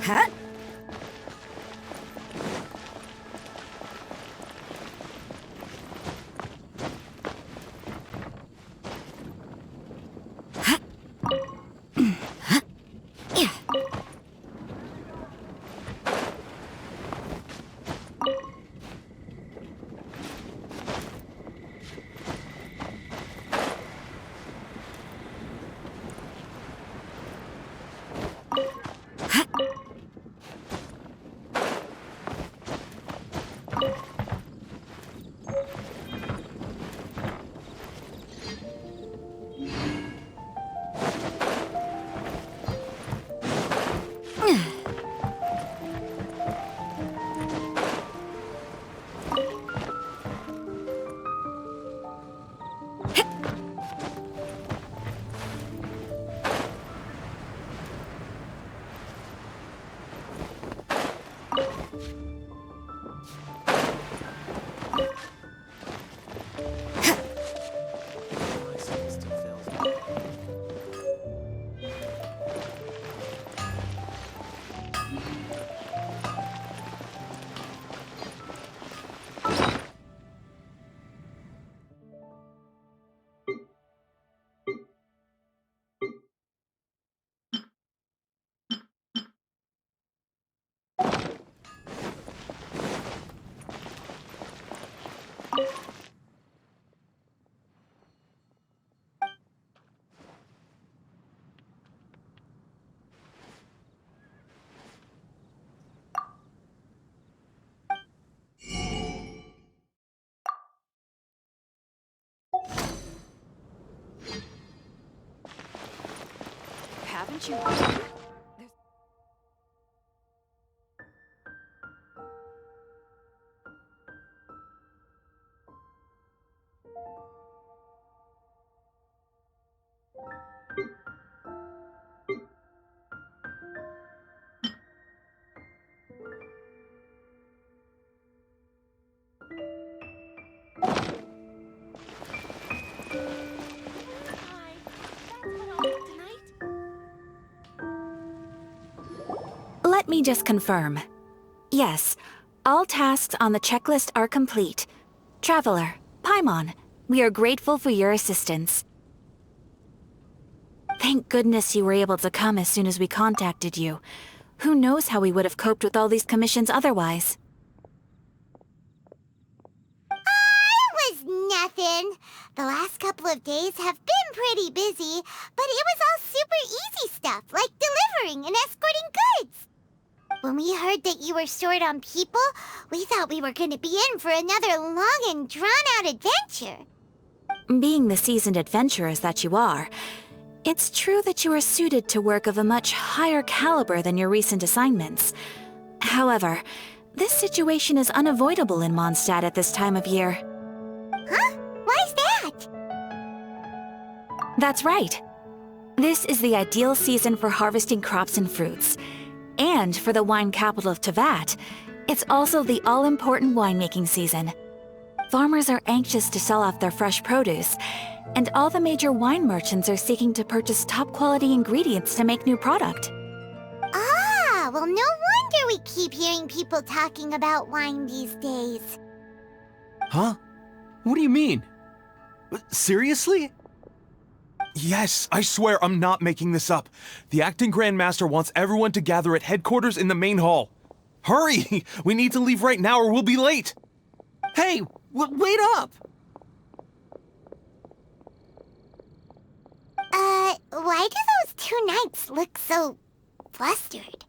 Huh? Haven't you? Let me just confirm. Yes, all tasks on the checklist are complete. Traveler, Paimon, we are grateful for your assistance. Thank goodness you were able to come as soon as we contacted you. Who knows how we would have coped with all these commissions otherwise? Was nothing. The last couple of days have been pretty busy, but it was all super easy stuff, like delivering and escorting goods. When we heard that you were short on people, we thought we were going to be in for another long and drawn-out adventure. Being the seasoned adventurers that you are, it's true that you are suited to work of a much higher caliber than your recent assignments. However, this situation is unavoidable in Mondstadt at this time of year. Huh? Why's that? That's right. This is the ideal season for harvesting crops and fruits. And for the wine capital of Teyvat, it's also the all-important winemaking season. Farmers are anxious to sell off their fresh produce, and all the major wine merchants are seeking to purchase top-quality ingredients to make new product. Ah, well, no wonder we keep hearing people talking about wine these days. Huh? What do you mean? Seriously? Yes, I swear I'm not making this up. The acting Grand Master wants everyone to gather at headquarters in the main hall. Hurry! We need to leave right now or we'll be late! Hey, wait up! Why do those two knights look so flustered?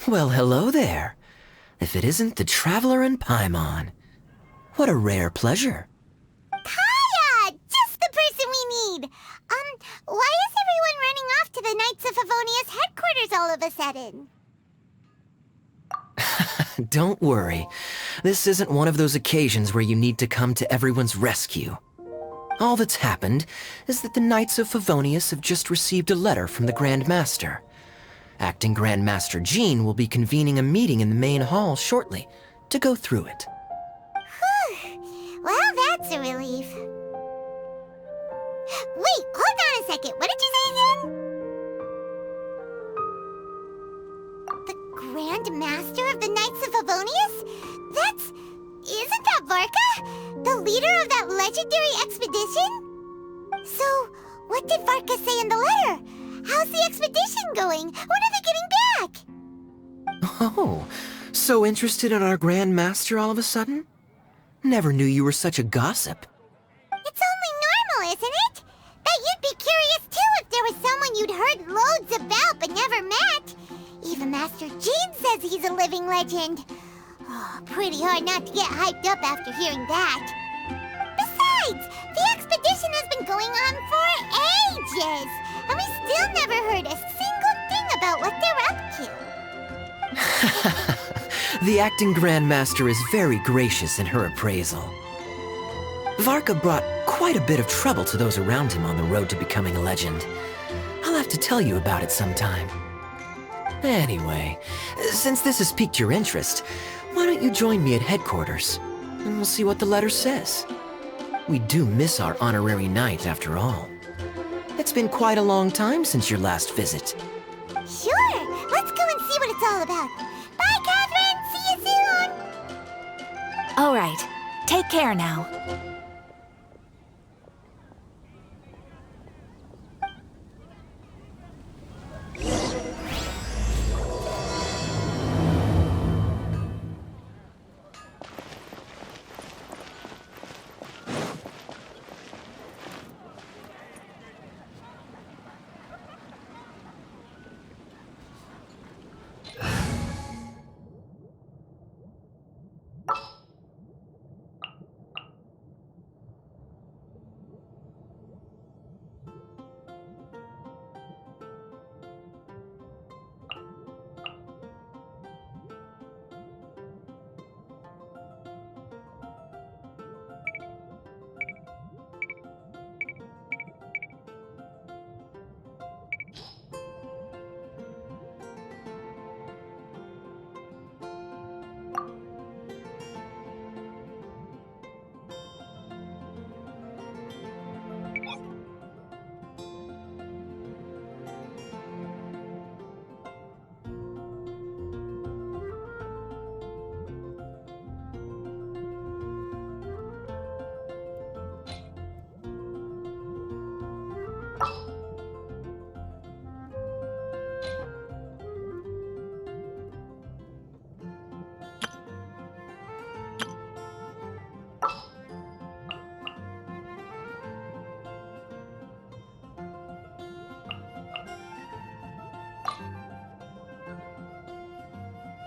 Well, hello there. If it isn't the Traveler and Paimon. What a rare pleasure. Kaya! Just the person we need! Why is everyone running off to the Knights of Favonia's headquarters all of a sudden? Don't worry. This isn't one of those occasions where you need to come to everyone's rescue. All that's happened is that the Knights of Favonius have just received a letter from the Grand Master. Acting Grand Master Jean will be convening a meeting in the main hall shortly to go through it. Whew. Well, that's a relief. Wait, hold on a second. What did you say again? Grand Master of the Knights of Favonius? Isn't that Varka? The leader of that legendary expedition? So, what did Varka say in the letter? How's the expedition going? When are they getting back? Oh, so interested in our Grand Master all of a sudden? Never knew you were such a gossip. It's only normal, isn't it? That you'd be curious too if there was someone you'd heard loads about but never met. Even Master Gene says he's a living legend. Oh, pretty hard not to get hyped up after hearing that. Besides, the expedition has been going on for ages, and we still never heard a single thing about what they're up to. The acting Grandmaster is very gracious in her appraisal. Varka brought quite a bit of trouble to those around him on the road to becoming a legend. I'll have to tell you about it sometime. Anyway, since this has piqued your interest, why don't you join me at headquarters, and we'll see what the letter says. We do miss our honorary knight, after all. It's been quite a long time since your last visit. Sure, let's go and see what it's all about. Bye, Catherine! See you soon! All right. Take care now.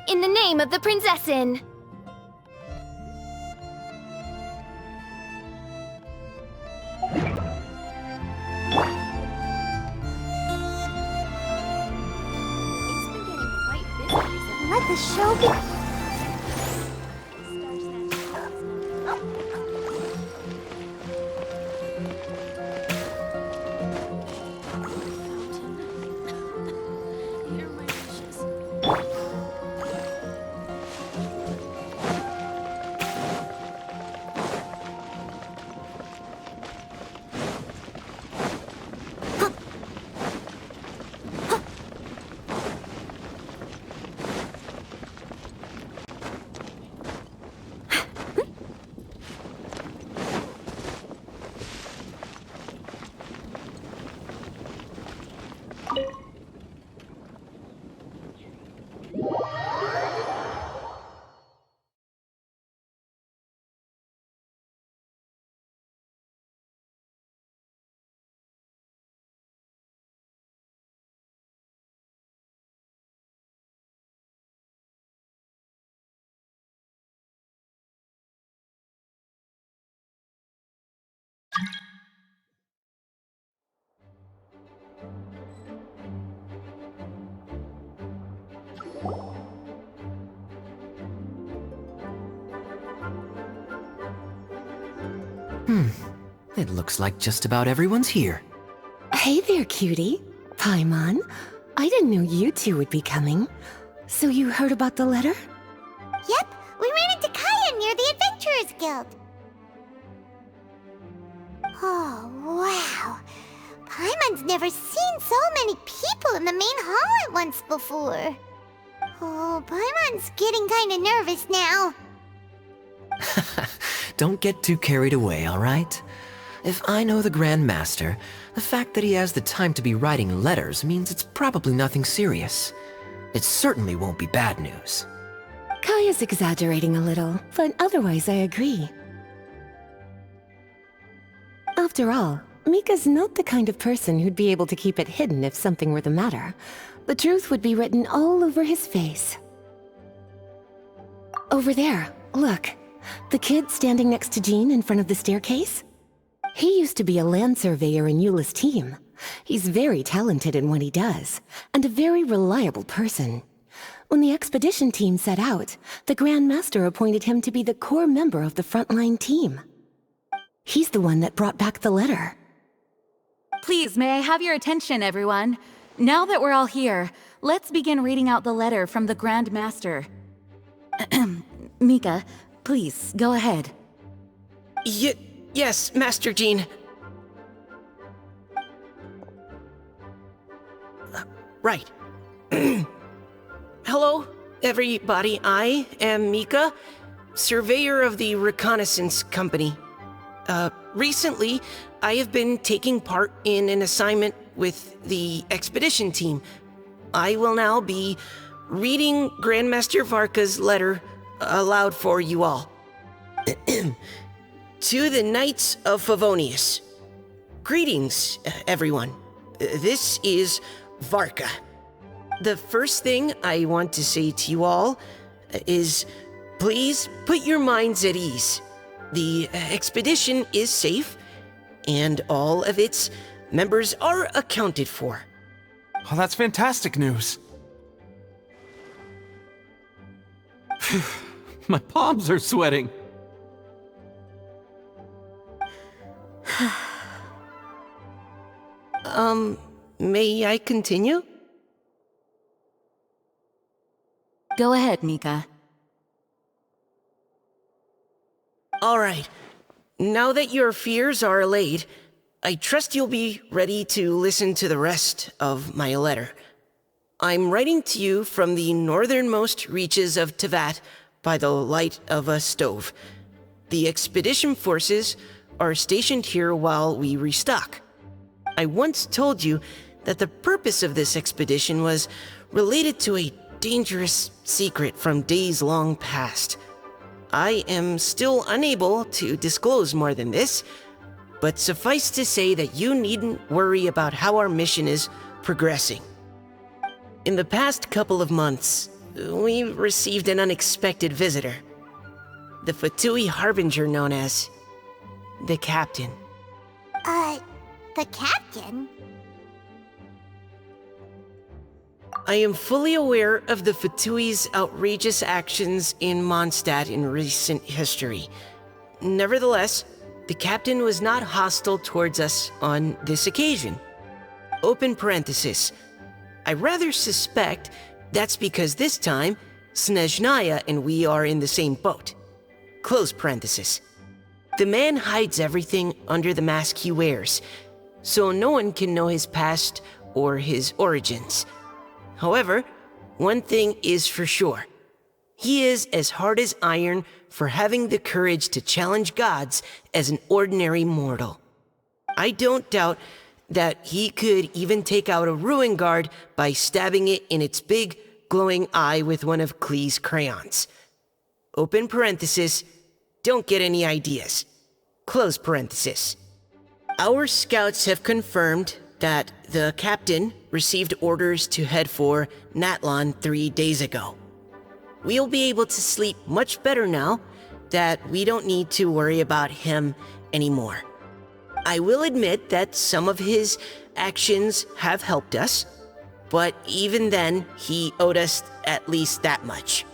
In the name of the Prinzessin! It's been getting quite busy recently. Let the show be... Here are my wishes. It looks like just about everyone's here. Hey there, cutie. Paimon. I didn't know you two would be coming. So you heard about the letter? Yep, we ran into Kaya near the Adventurers Guild. Oh, wow. Paimon's never seen so many people in the main hall at once before. Oh, Paimon's getting kinda nervous now. Don't get too carried away, alright? If I know the Grand Master, the fact that he has the time to be writing letters means it's probably nothing serious. It certainly won't be bad news. Kaya's exaggerating a little, but otherwise I agree. After all, Mika's not the kind of person who'd be able to keep it hidden if something were the matter. The truth would be written all over his face. Over there, look. The kid standing next to Jean in front of the staircase? He used to be a land surveyor in Eula's team. He's very talented in what he does, and a very reliable person. When the expedition team set out, the Grand Master appointed him to be the core member of the frontline team. He's the one that brought back the letter. Please, may I have your attention, everyone? Now that we're all here, let's begin reading out the letter from the Grand Master. Mika, please, go ahead. Yes, Master Jean. Right. Hello, everybody. I am Mika, surveyor of the Reconnaissance Company. Recently, I have been taking part in an assignment with the expedition team. I will now be reading Grandmaster Varka's letter aloud for you all. To the Knights of Favonius. Greetings, everyone. This is Varka. The first thing I want to say to you all is please put your minds at ease. The expedition is safe, and all of its members are accounted for. Oh, that's fantastic news. My palms are sweating. May I continue? Go ahead, Mika. All right. Now that your fears are allayed, I trust you'll be ready to listen to the rest of my letter. I'm writing to you from the northernmost reaches of Tevat by the light of a stove. The expedition forces are stationed here while we restock. I once told you that the purpose of this expedition was related to a dangerous secret from days long past. I am still unable to disclose more than this, but suffice to say that you needn't worry about how our mission is progressing. In the past couple of months, we received an unexpected visitor. The Fatui Harbinger known as the Captain. The captain? I am fully aware of the Fatui's outrageous actions in Mondstadt in recent history. Nevertheless, the captain was not hostile towards us on this occasion. Open parenthesis. I rather suspect that's because this time, Snezhnaya and we are in the same boat. Close parenthesis. The man hides everything under the mask he wears, so no one can know his past or his origins. However, one thing is for sure. He is as hard as iron for having the courage to challenge gods as an ordinary mortal. I don't doubt that he could even take out a ruin guard by stabbing it in its big, glowing eye with one of Klee's crayons. Open parenthesis, don't get any ideas. Close parenthesis. Our scouts have confirmed that the captain received orders to head for Natlan 3 days ago. We'll be able to sleep much better now that we don't need to worry about him anymore. I will admit that some of his actions have helped us, but even then, he owed us at least that much.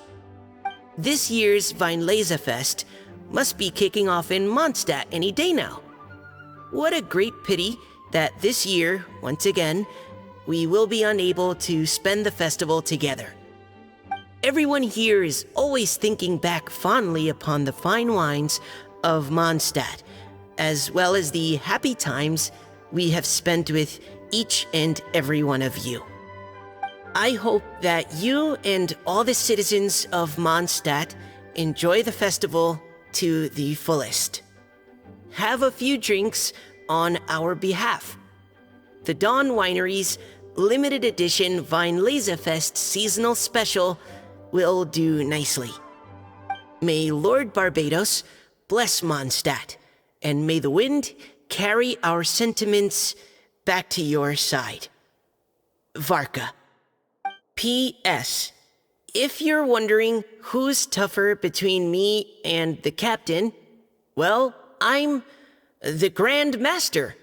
This year's Weinlesefest must be kicking off in Mondstadt any day now. What a great pity that this year, once again, we will be unable to spend the festival together. Everyone here is always thinking back fondly upon the fine wines of Mondstadt, as well as the happy times we have spent with each and every one of you. I hope that you and all the citizens of Mondstadt enjoy the festival to the fullest. Have a few drinks on our behalf. The Dawn Winery's limited edition Weinlesefest seasonal special will do nicely. May Lord Barbados bless Mondstadt, and may the wind carry our sentiments back to your side. Varka. P.S. If you're wondering who's tougher between me and the captain, well, I'm the Grand Master.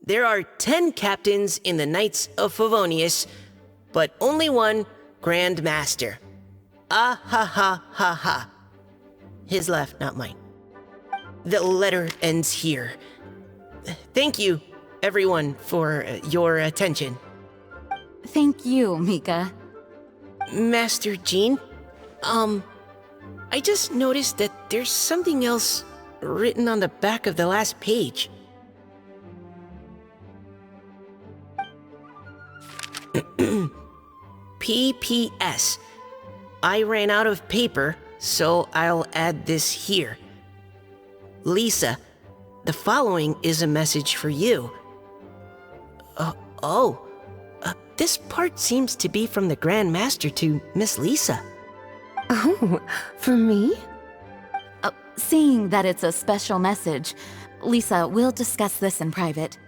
There are 10 captains in the Knights of Favonius, but only one Grand Master. Ah ha ha ha ha. His laugh, not mine. The letter ends here. Thank you, everyone, for your attention. Thank you, Mika. Master Jean, I just noticed that there's something else written on the back of the last page. P.P.S. I ran out of paper, so I'll add this here. Lisa, the following is a message for you. This part seems to be from the Grand Master to Miss Lisa. Oh, for me? Seeing that it's a special message, Lisa, we'll discuss this in private.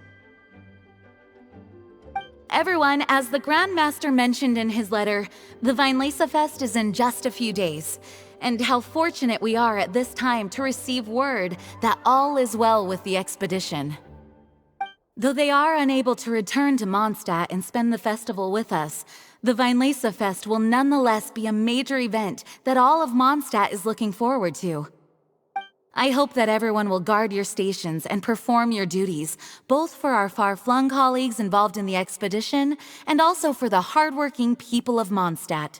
Everyone, as the Grand Master mentioned in his letter, the Weinlesefest is in just a few days. And how fortunate we are at this time to receive word that all is well with the expedition. Though they are unable to return to Mondstadt and spend the festival with us, the Weinlesefest will nonetheless be a major event that all of Mondstadt is looking forward to. I hope that everyone will guard your stations and perform your duties, both for our far-flung colleagues involved in the expedition and also for the hardworking people of Mondstadt.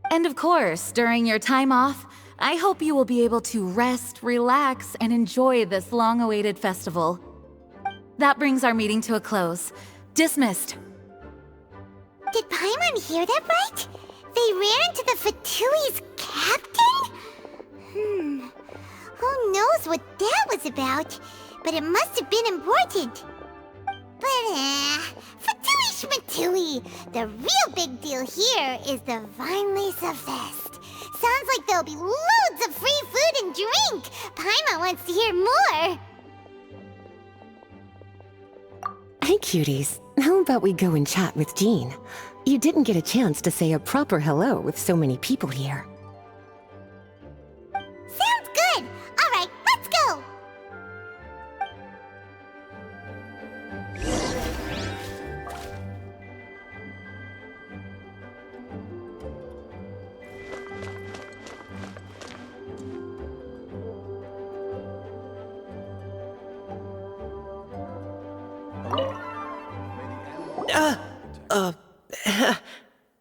And of course, during your time off, I hope you will be able to rest, relax, and enjoy this long-awaited festival. That brings our meeting to a close. Dismissed. Did Paimon hear that right? They ran into the Fatui's captain? Who knows what that was about? But it must have been important. But, Fatui Schmatui! The real big deal here is the Weinlesefest. Sounds like there'll be loads of free food and drink. Paimon wants to hear more. Hey, cuties. How about we go and chat with Jean? You didn't get a chance to say a proper hello with so many people here. Sounds good. All right, let's go.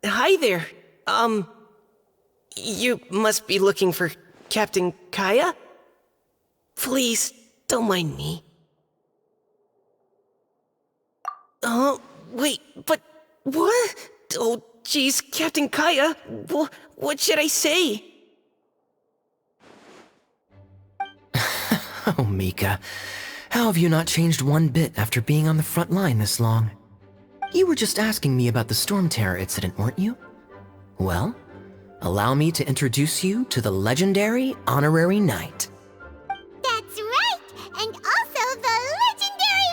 Hi there. You must be looking for Captain Kaya? Please, don't mind me. Oh, wait, but what? Oh, geez, Captain Kaya, what should I say? Oh, Mika. How have you not changed one bit after being on the front line this long? You were just asking me about the Storm Terror incident, weren't you? Well, allow me to introduce you to the legendary Honorary Knight. That's right, and also the legendary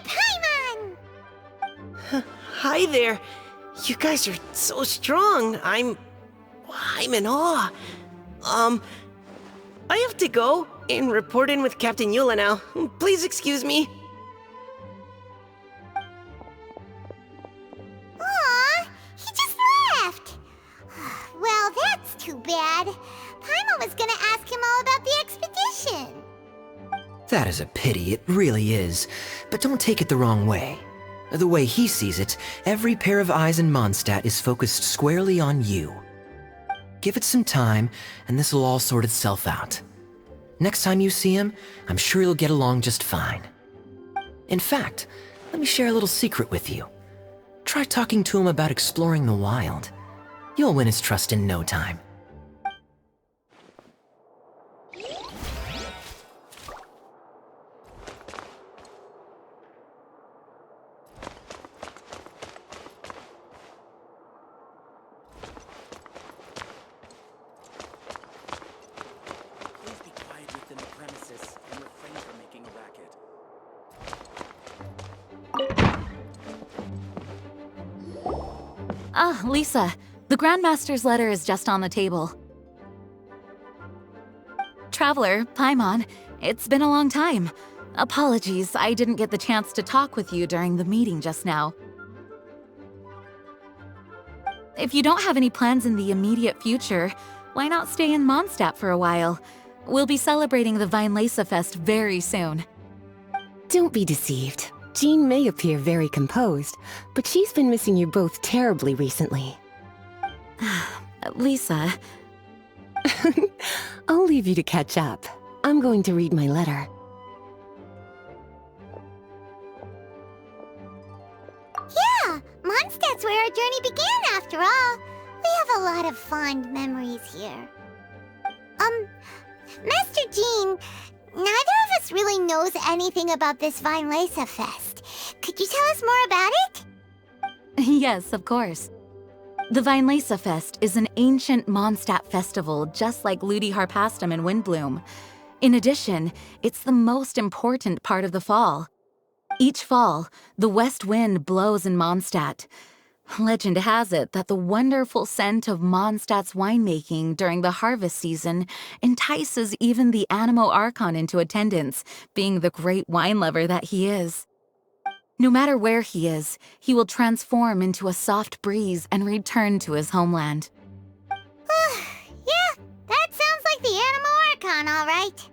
Paimon. Hi there. You guys are so strong. I'm in awe. I have to go and report in with Captain Eula now. Please excuse me. Aw, he just left. Well, that's too bad. Paimon was gonna ask him all about the expedition. That is a pity, it really is. But don't take it the wrong way. The way he sees it, every pair of eyes in Mondstadt is focused squarely on you. Give it some time, and this will all sort itself out. Next time you see him, I'm sure you'll get along just fine. In fact, let me share a little secret with you. Try talking to him about exploring the wild. You'll win his trust in no time. Please be quiet within the premises and refrain from making a racket. Ah, Lisa, the Grandmaster's letter is just on the table. Traveler, Paimon, it's been a long time. Apologies, I didn't get the chance to talk with you during the meeting just now. If you don't have any plans in the immediate future, why not stay in Mondstadt for a while? We'll be celebrating the Weinlese Fest very soon. Don't be deceived. Jean may appear very composed, but she's been missing you both terribly recently. Lisa, I'll leave you to catch up. I'm going to read my letter. Yeah, Mondstadt's where our journey began after all. We have a lot of fond memories here. Master Jean, neither of us really knows anything about this Weinlese Fest. Could you tell us more about it? yes, of course. The Weinlese Fest is an ancient Mondstadt festival just like Ludi Harpastum and Windbloom. In addition, it's the most important part of the fall. Each fall, the west wind blows in Mondstadt. Legend has it that the wonderful scent of Mondstadt's winemaking during the harvest season entices even the Animo Archon into attendance, being the great wine lover that he is. No matter where he is, he will transform into a soft breeze and return to his homeland. Yeah, that sounds like the Animo Archon, all right.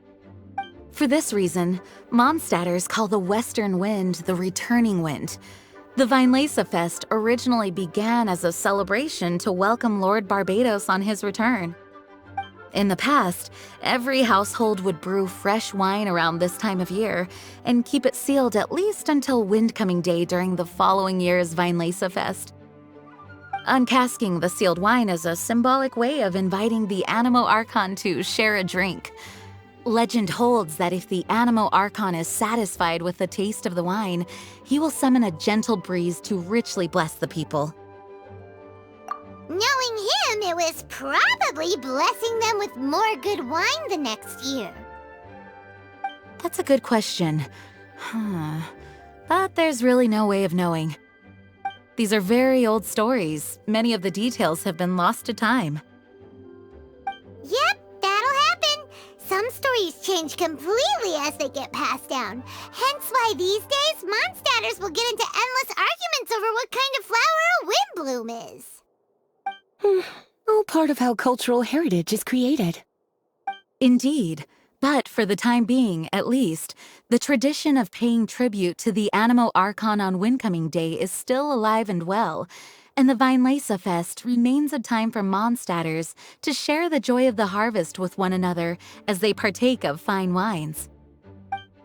For this reason, Mondstadters call the western wind the returning wind. The Weinlese Fest originally began as a celebration to welcome Lord Barbados on his return. In the past, every household would brew fresh wine around this time of year and keep it sealed at least until Windcoming Day during the following year's Weinlese Fest. Uncasking the sealed wine is a symbolic way of inviting the Animo Archon to share a drink. Legend holds that if the Animo Archon is satisfied with the taste of the wine, he will summon a gentle breeze to richly bless the people. Knowing him, it was probably blessing them with more good wine the next year. That's a good question. But there's really no way of knowing. These are very old stories. Many of the details have been lost to time. Yep, that'll happen. Some stories change completely as they get passed down. Hence why these days, Mondstadters will get into endless arguments over what kind of flower a windbloom is. All part of how cultural heritage is created. Indeed. But for the time being, at least, the tradition of paying tribute to the Animo Archon on Windcoming Day is still alive and well, and the Weinlese Fest remains a time for Mondstadters to share the joy of the harvest with one another as they partake of fine wines.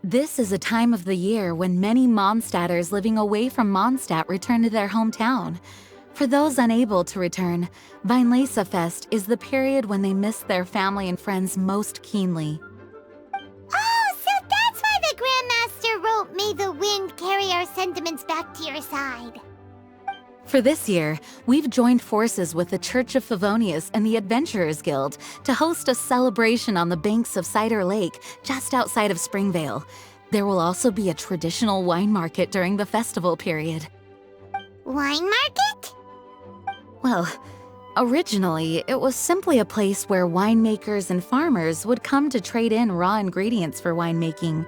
This is a time of the year when many Mondstadters living away from Mondstadt return to their hometown. For those unable to return, Weinlese Fest is the period when they miss their family and friends most keenly. Oh, so that's why the Grandmaster wrote, "May the wind carry our sentiments back to your side." For this year, we've joined forces with the Church of Favonius and the Adventurers Guild to host a celebration on the banks of Cider Lake, just outside of Springvale. There will also be a traditional wine market during the festival period. Wine market? Well, originally, it was simply a place where winemakers and farmers would come to trade in raw ingredients for winemaking.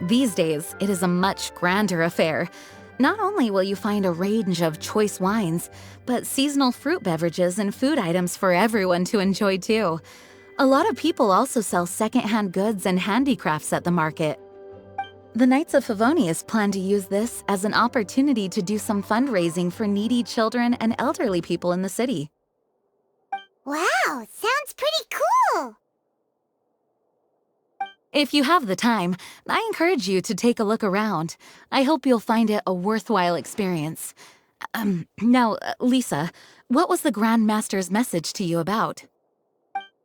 These days, it is a much grander affair. Not only will you find a range of choice wines, but seasonal fruit beverages and food items for everyone to enjoy too. A lot of people also sell secondhand goods and handicrafts at the market. The Knights of Favonius plan to use this as an opportunity to do some fundraising for needy children and elderly people in the city. Wow, sounds pretty cool. If you have the time, I encourage you to take a look around. I hope you'll find it a worthwhile experience. Now, Lisa, what was the Grand Master's message to you about?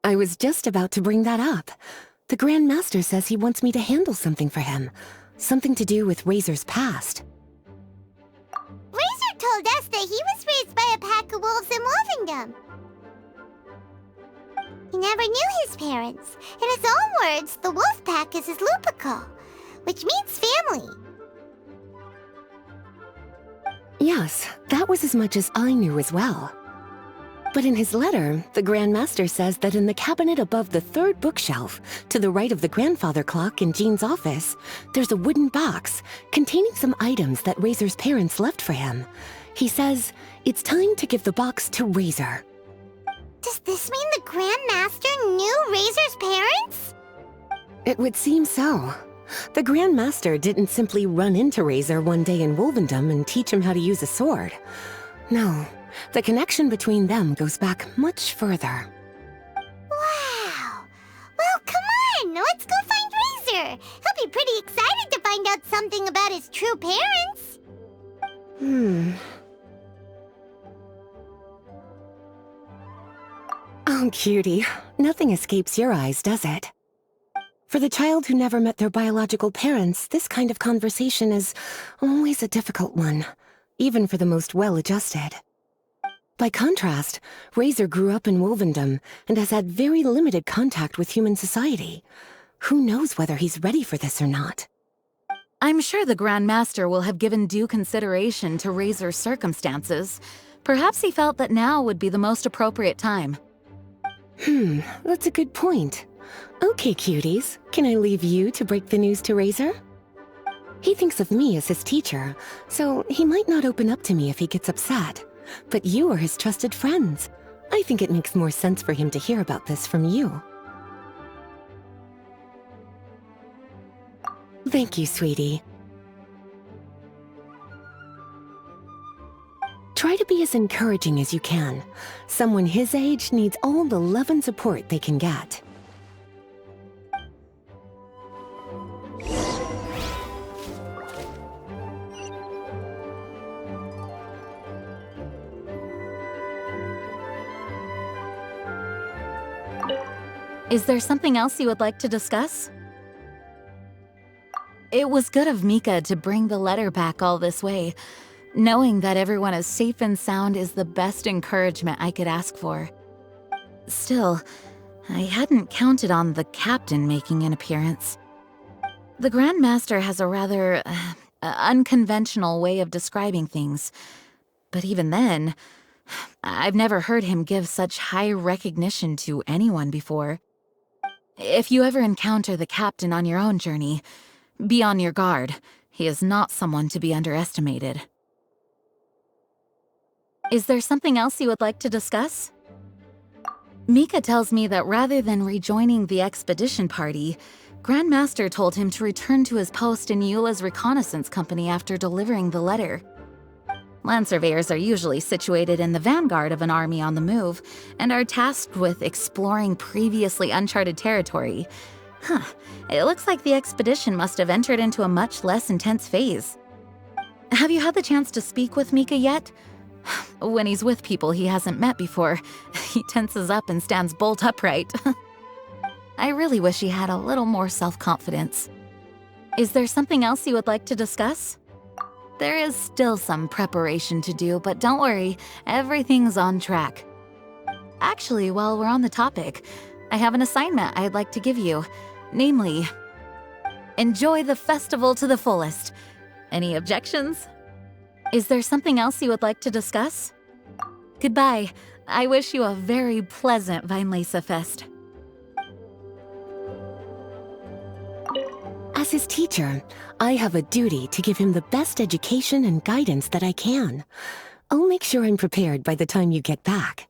I was just about to bring that up. The Grand Master says he wants me to handle something for him. Something to do with Razor's past. Razor told us that he was raised by a pack of wolves in Wolvendom. He never knew his parents. In his own words, the wolf pack is his lupical, which means family. Yes, that was as much as I knew as well. But in his letter, the Grand Master says that in the cabinet above the third bookshelf, to the right of the grandfather clock in Jean's office, there's a wooden box containing some items that Razor's parents left for him. He says it's time to give the box to Razor. Does this mean the Grand Master knew Razor's parents? It would seem so. The Grand Master didn't simply run into Razor one day in Wolvendom and teach him how to use a sword. No, the connection between them goes back much further. Wow! Well, come on! Let's go find Razor! He'll be pretty excited to find out something about his true parents! Oh, cutie. Nothing escapes your eyes, does it? For the child who never met their biological parents, this kind of conversation is always a difficult one, even for the most well-adjusted. By contrast, Razor grew up in Wolvendom and has had very limited contact with human society. Who knows whether he's ready for this or not? I'm sure the Grand Master will have given due consideration to Razor's circumstances. Perhaps he felt that now would be the most appropriate time. That's a good point. Okay, cuties, can I leave you to break the news to Razor? He thinks of me as his teacher, so he might not open up to me if he gets upset. But you are his trusted friends. I think it makes more sense for him to hear about this from you. Thank you, sweetie. Try to be as encouraging as you can. Someone his age needs all the love and support they can get. Is there something else you would like to discuss? It was good of Mika to bring the letter back all this way. Knowing that everyone is safe and sound is the best encouragement I could ask for. Still, I hadn't counted on the captain making an appearance. The Grand Master has a rather unconventional way of describing things. But even then, I've never heard him give such high recognition to anyone before. If you ever encounter the captain on your own journey, be on your guard. He is not someone to be underestimated. Is there something else you would like to discuss? Mika tells me that rather than rejoining the expedition party, Grand Master told him to return to his post in Eula's reconnaissance company after delivering the letter. Land surveyors are usually situated in the vanguard of an army on the move and are tasked with exploring previously uncharted territory. It looks like the expedition must have entered into a much less intense phase. Have you had the chance to speak with Mika yet? When he's with people he hasn't met before, he tenses up and stands bolt upright. I really wish he had a little more self-confidence. Is there something else you would like to discuss? There is still some preparation to do, but don't worry, everything's on track. Actually, while we're on the topic, I have an assignment I'd like to give you. Namely, enjoy the festival to the fullest. Any objections? Is there something else you would like to discuss? Goodbye. I wish you a very pleasant Vinelesa Fest. As his teacher, I have a duty to give him the best education and guidance that I can. I'll make sure I'm prepared by the time you get back.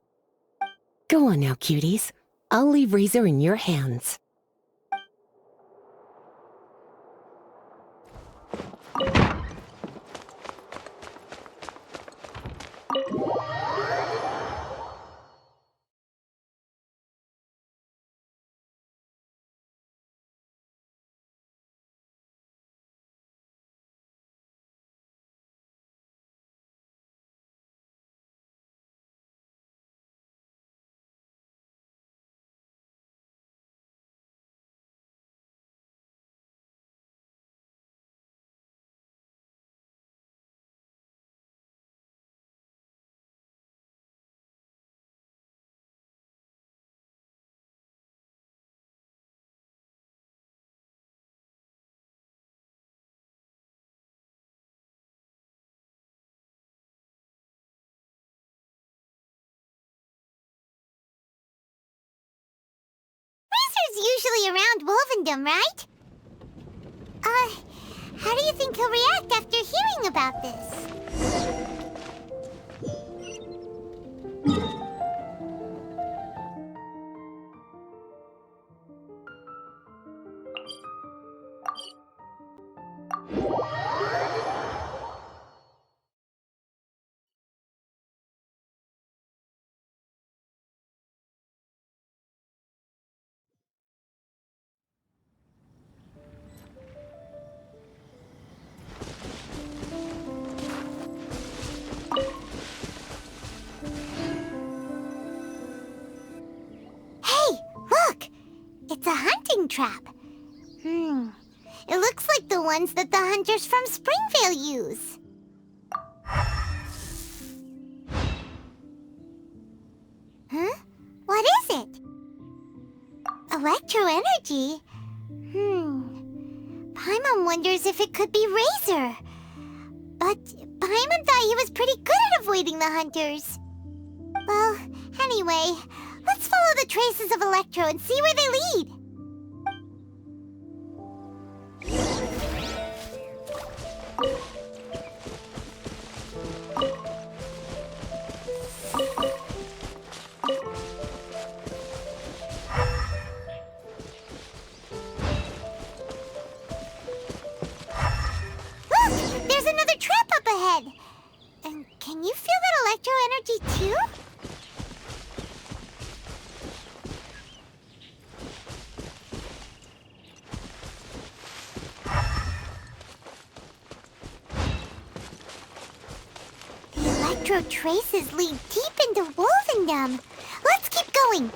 Go on now, cuties. I'll leave Razor in your hands. around Wolvendom, right? How do you think he'll react after hearing about this? Hey, look! It's a hunting trap. It looks like the ones that the hunters from Springvale use. Huh? What is it? Electro energy? Paimon wonders if it could be Razor. But Paimon thought he was pretty good at avoiding the hunters. Well, anyway, let's follow the traces of Electro and see where they lead. Look! There's another trap up ahead! And can you feel that electro energy too? The electro traces lead deep into Wolvendom. Let's keep going.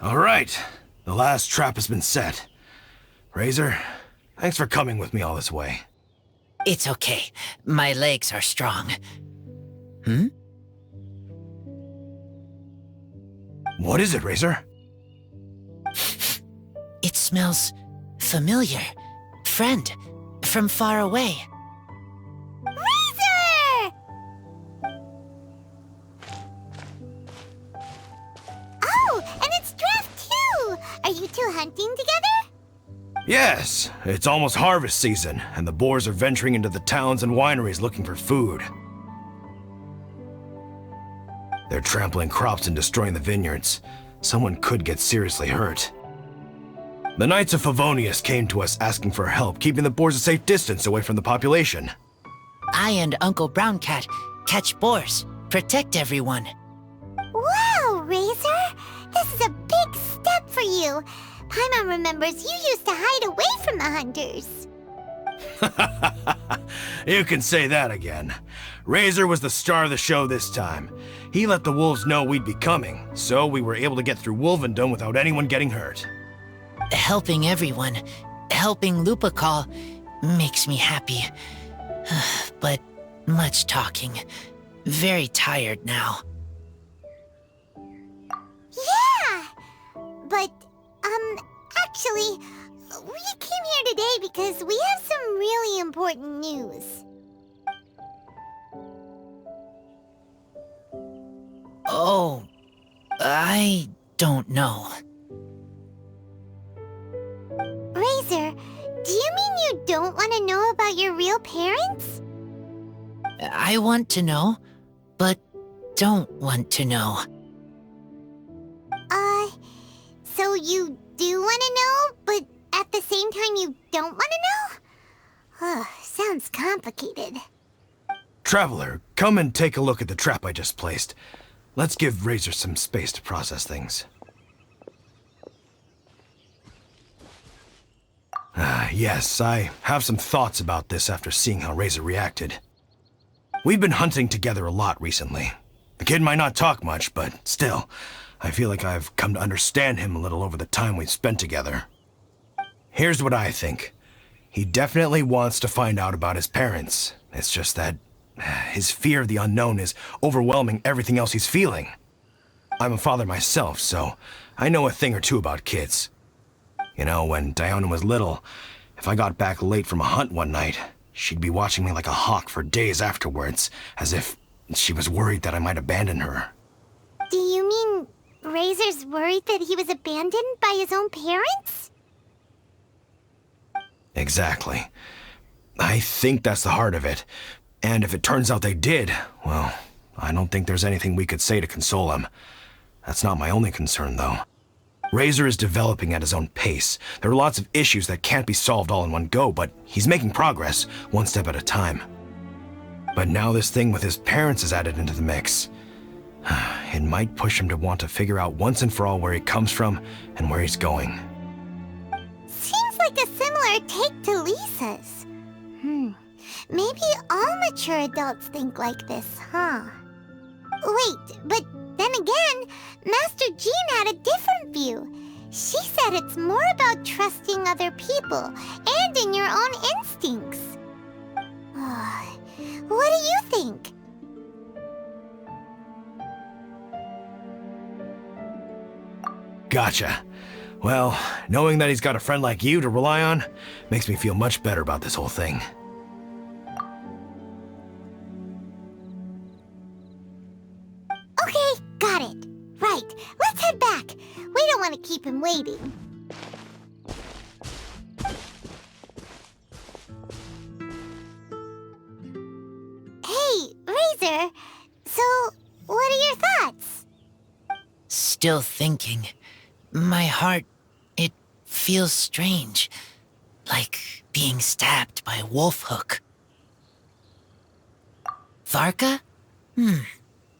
All right, the last trap has been set. Razor, thanks for coming with me all this way. It's okay. My legs are strong. What is it, Razor? It smells familiar. Friend, from far away. Razor! Oh, and it's Draft too! Are you two hunting together? Yes, it's almost harvest season, and the boars are venturing into the towns and wineries looking for food. They're trampling crops and destroying the vineyards. Someone could get seriously hurt. The Knights of Favonius came to us asking for help keeping the boars a safe distance away from the population. I and Uncle Brown Cat catch boars, protect everyone. Wow, Razor! This is a big step for you. Paimon remembers you used to hide away from the hunters. You can say that again. Razor was the star of the show this time. He let the wolves know we'd be coming, so we were able to get through Wolvendom without anyone getting hurt. Helping everyone, helping Lupical, makes me happy. But much talking. Very tired now. Yeah! But, actually, we came here today because we have some really important news. Oh, I don't know. Razor, do you mean you don't want to know about your real parents? I want to know, but don't want to know. So you do want to know, but at the same time you don't want to know? Sounds complicated. Traveler, come and take a look at the trap I just placed. Let's give Razor some space to process things. Yes, I have some thoughts about this after seeing how Razor reacted. We've been hunting together a lot recently. The kid might not talk much, but still, I feel like I've come to understand him a little over the time we've spent together. Here's what I think. He definitely wants to find out about his parents. It's just that his fear of the unknown is overwhelming everything else he's feeling. I'm a father myself, so I know a thing or two about kids. You know, when Diana was little, if I got back late from a hunt one night, she'd be watching me like a hawk for days afterwards, as if she was worried that I might abandon her. Do you mean Razor's worried that he was abandoned by his own parents? Exactly. I think that's the heart of it. And if it turns out they did, well, I don't think there's anything we could say to console him. That's not my only concern, though. Razor is developing at his own pace. There are lots of issues that can't be solved all in one go, but he's making progress, one step at a time. But now this thing with his parents is added into the mix. It might push him to want to figure out once and for all where he comes from and where he's going. Seems like a similar take to Lisa's. Maybe all mature adults think like this, huh? Wait, but then again, Master Jean had a different view. She said it's more about trusting other people and in your own instincts. What do you think? Gotcha. Well, knowing that he's got a friend like you to rely on makes me feel much better about this whole thing. Okay, got it. Right, let's head back. We don't want to keep him waiting. Hey, Razor. So, what are your thoughts? Still thinking. My heart, it feels strange. Like being stabbed by a wolf hook. Varka?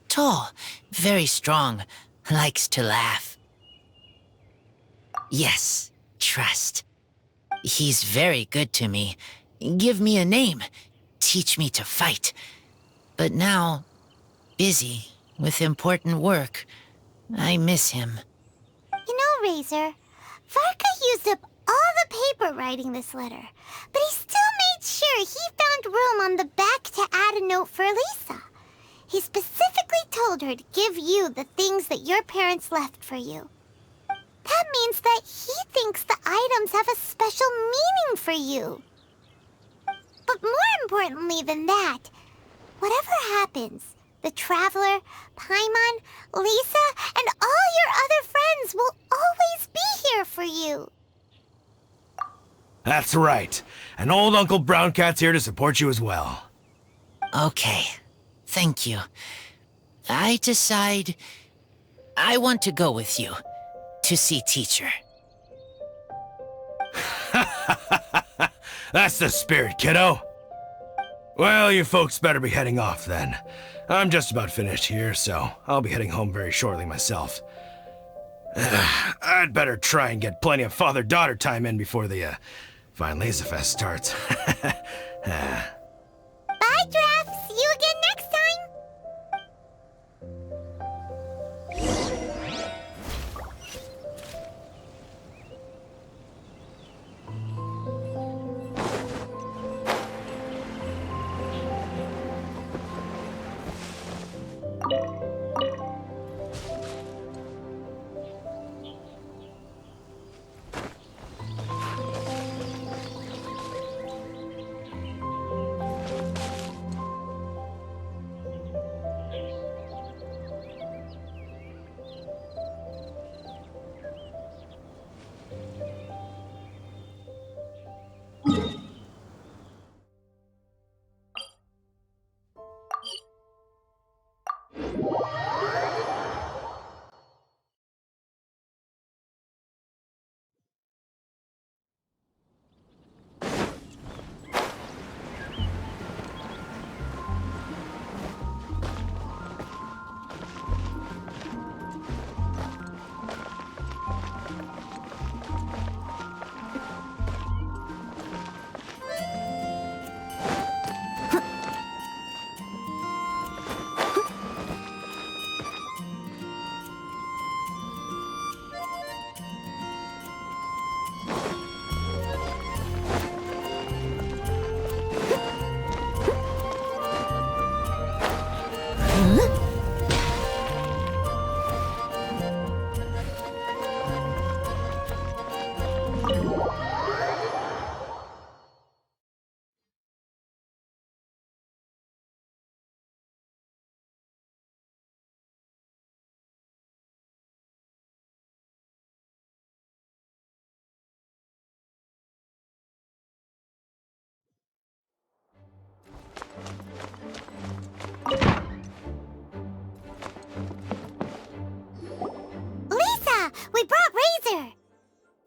Tall, very strong, likes to laugh. Yes, trust. He's very good to me. Give me a name. Teach me to fight. But now, busy with important work. I miss him. You know, Razor, Varka used up all the paper writing this letter, but he still made sure he found room on the back to add a note for Lisa. He specifically told her to give you the things that your parents left for you. That means that he thinks the items have a special meaning for you. But more importantly than that, whatever happens, the Traveler, Paimon, Lisa, and all your other friends will always be here for you. That's right. And old Uncle Brown Cat's here to support you as well. Okay, thank you. I decide I want to go with you to see teacher. That's the spirit, kiddo. Well, you folks better be heading off then. I'm just about finished here, so I'll be heading home very shortly myself. I'd better try and get plenty of father-daughter time in before the Fine Laser Fest starts. Bye, Draf. See you again next time.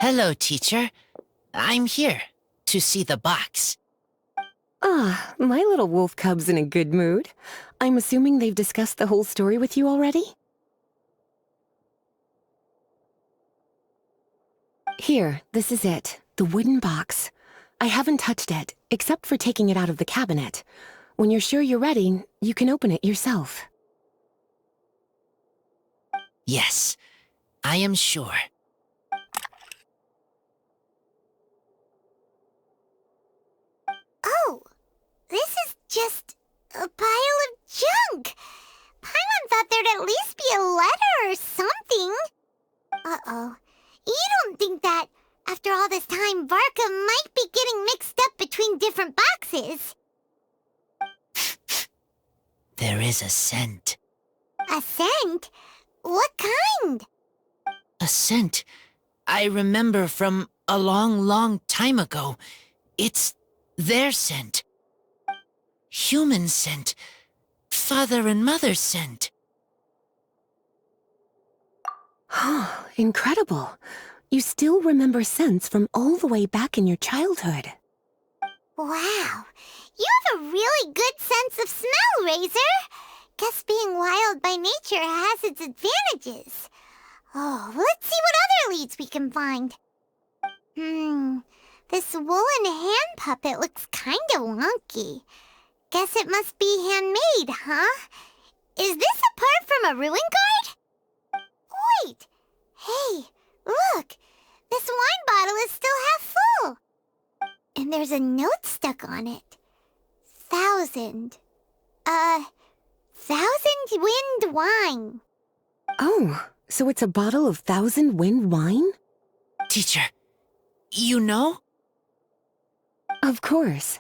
Hello, teacher. I'm here to see the box. Ah, my little wolf cub's in a good mood. I'm assuming they've discussed the whole story with you already? Here, this is it, the wooden box. I haven't touched it, except for taking it out of the cabinet. When you're sure you're ready, you can open it yourself. Yes, I am sure. Oh, this is just a pile of junk. Paimon thought there'd at least be a letter or something. Uh-oh. You don't think that, after all this time, Varka might be getting mixed up between different boxes? There is a scent. A scent? What kind? A scent I remember from a long, long time ago. It's their scent. Human scent. Father and mother scent. Incredible. You still remember scents from all the way back in your childhood. Wow. You have a really good sense of smell, Razor. Guess being wild by nature has its advantages. Oh, let's see what other leads we can find. This woolen hand puppet looks kinda wonky. Guess it must be handmade, huh? Is this a part from a ruin guard? Wait! Hey, look! This wine bottle is still half full! And there's a note stuck on it. 1,000 wind wine. Oh, so it's a bottle of 1,000 wind wine? Teacher, you know? Of course.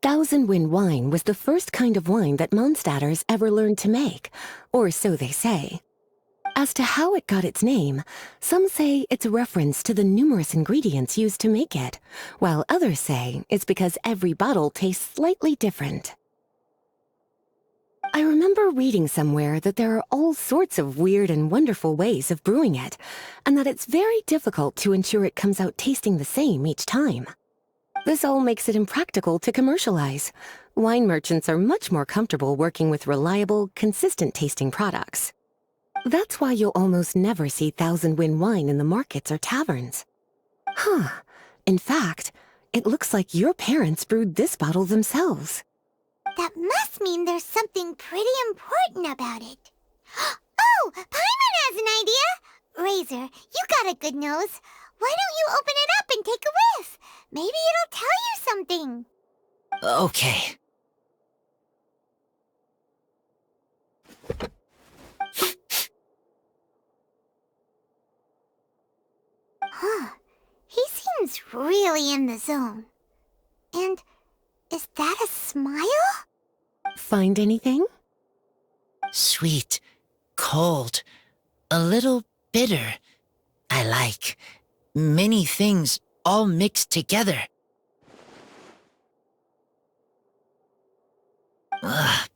1,000 wind wine was the first kind of wine that Mondstadters ever learned to make, or so they say. As to how it got its name, some say it's a reference to the numerous ingredients used to make it, while others say it's because every bottle tastes slightly different. I remember reading somewhere that there are all sorts of weird and wonderful ways of brewing it, and that it's very difficult to ensure it comes out tasting the same each time. This all makes it impractical to commercialize. Wine merchants are much more comfortable working with reliable, consistent-tasting products. That's why you'll almost never see 1,000 wind wine in the markets or taverns. Huh. In fact, it looks like your parents brewed this bottle themselves. That must mean there's something pretty important about it. Oh, Paimon has an idea! Razor, you got a good nose. Why don't you open it up and take a whiff? Maybe it'll tell you something. Okay. Huh. He seems really in the zone. And is that a smile? Find anything? Sweet, cold, a little bitter. I like many things all mixed together.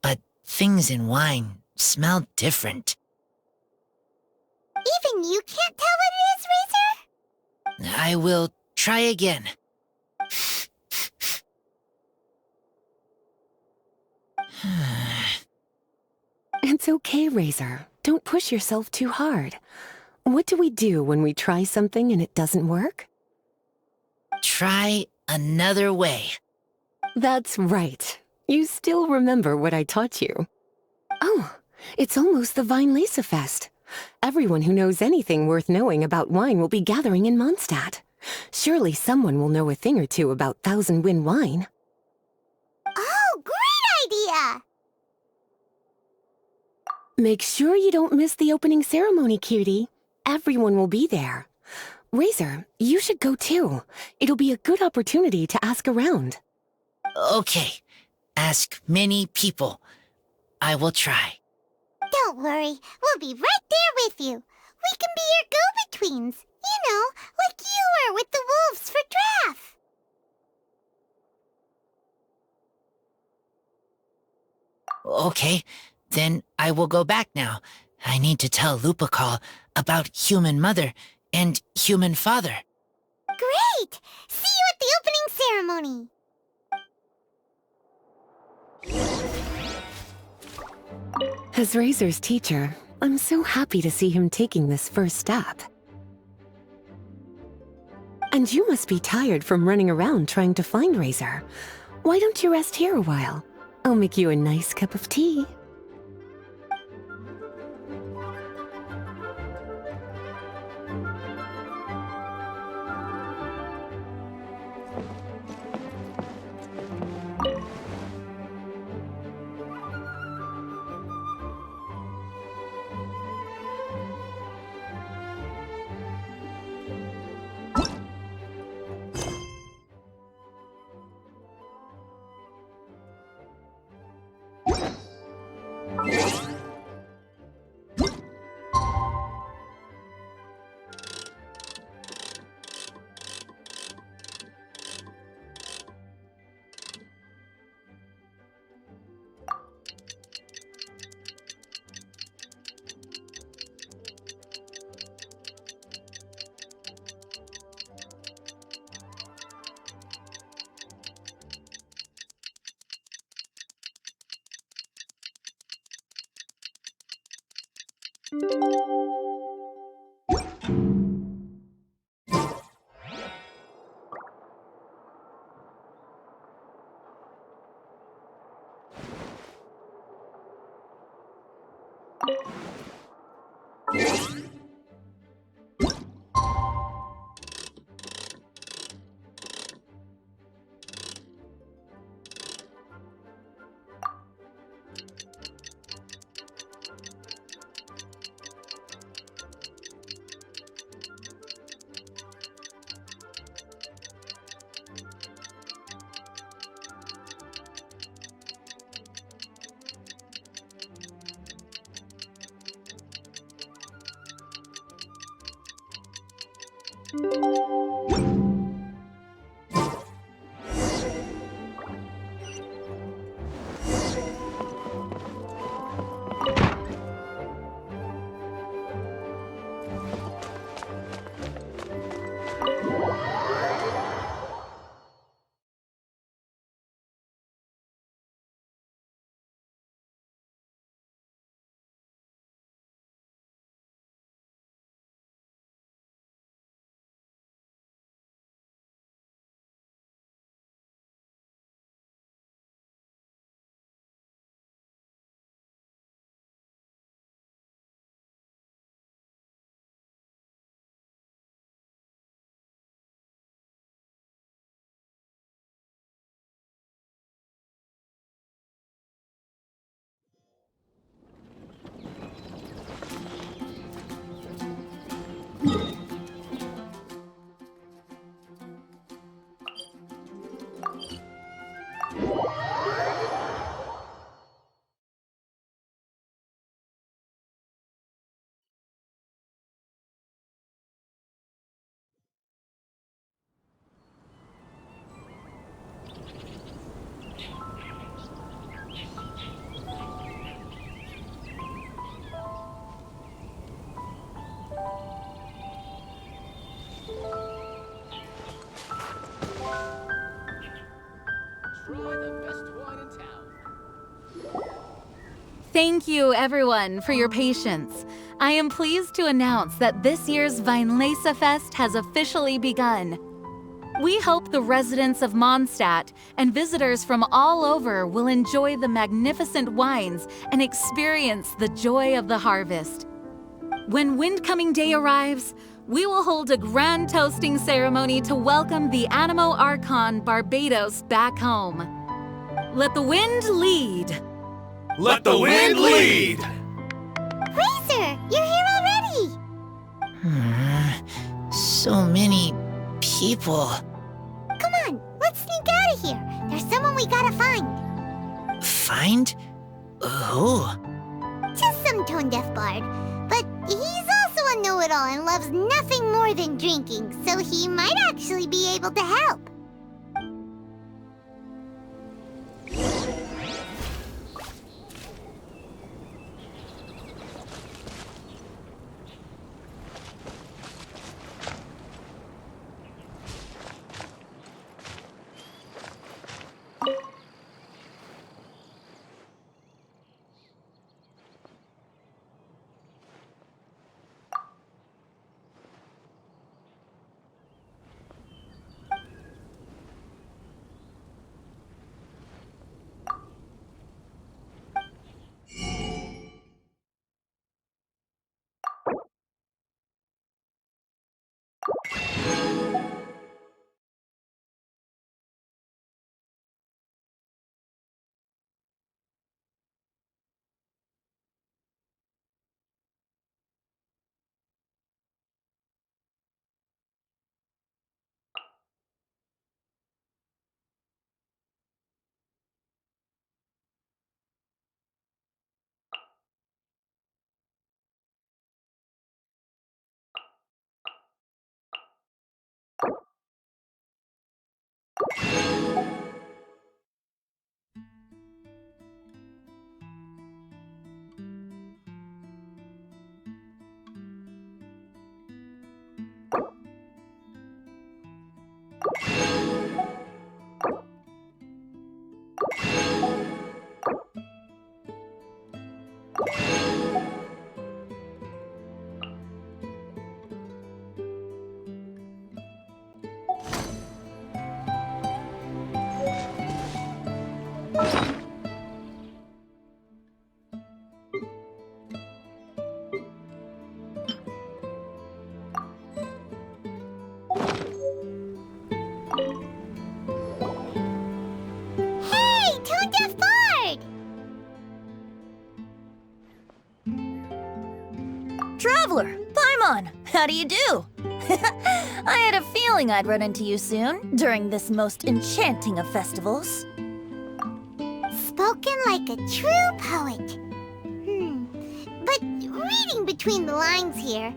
But things in wine smell different. Even you can't tell what it is, Razor? I will try again. It's okay, Razor. Don't push yourself too hard. What do we do when we try something and it doesn't work? Try another way. That's right. You still remember what I taught you. Oh, it's almost the Vine Lisa Fest. Everyone who knows anything worth knowing about wine will be gathering in Mondstadt. Surely someone will know a thing or two about 1,000 wind wine. Oh, great idea! Make sure you don't miss the opening ceremony, cutie. Everyone will be there. Razor, you should go too. It'll be a good opportunity to ask around. Okay. Ask many people. I will try. Don't worry, we'll be right there with you. We can be your go-betweens. You know, like you were with the wolves for Draff. Okay, then I will go back now. I need to tell Lupacall about human mother and human father. Great! See you at the opening ceremony! As Razor's teacher, I'm so happy to see him taking this first step. And you must be tired from running around trying to find Razor. Why don't you rest here a while? I'll make you a nice cup of tea. Thank you, everyone, for your patience. I am pleased to announce that this year's Weinlese Fest has officially begun. We hope the residents of Mondstadt and visitors from all over will enjoy the magnificent wines and experience the joy of the harvest. When Windcoming Day arrives, we will hold a grand toasting ceremony to welcome the Animo Archon Barbados back home. Let the wind lead! Let the wind lead! Razor, you're here already! So many people. Come on, let's sneak out of here. There's someone we gotta find. Find? Who? Just some tone-deaf bard. But he's also a know-it-all and loves nothing more than drinking, so he might actually be able to help. Hey, Tone Deaf Bard! Traveler, Paimon, how do you do? I had a feeling I'd run into you soon, during this most enchanting of festivals. Spoken like a true poet. But reading between the lines here,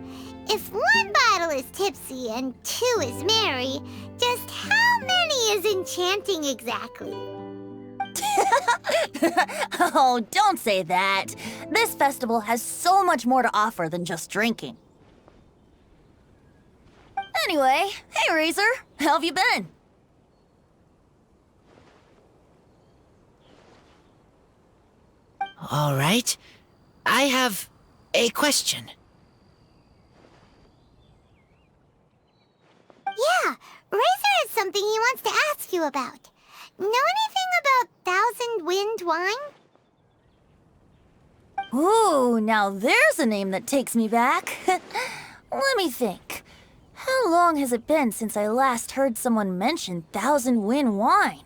if one bottle is tipsy and two is merry, just how many is enchanting exactly? Oh, don't say that. This festival has so much more to offer than just drinking. Anyway, hey Razor, how have you been? All right. I have a question. Yeah, Razor has something he wants to ask you about. Know anything about Thousand Wind wine? Ooh, now there's a name that takes me back. Let me think. How long has it been since I last heard someone mention Thousand Wind wine?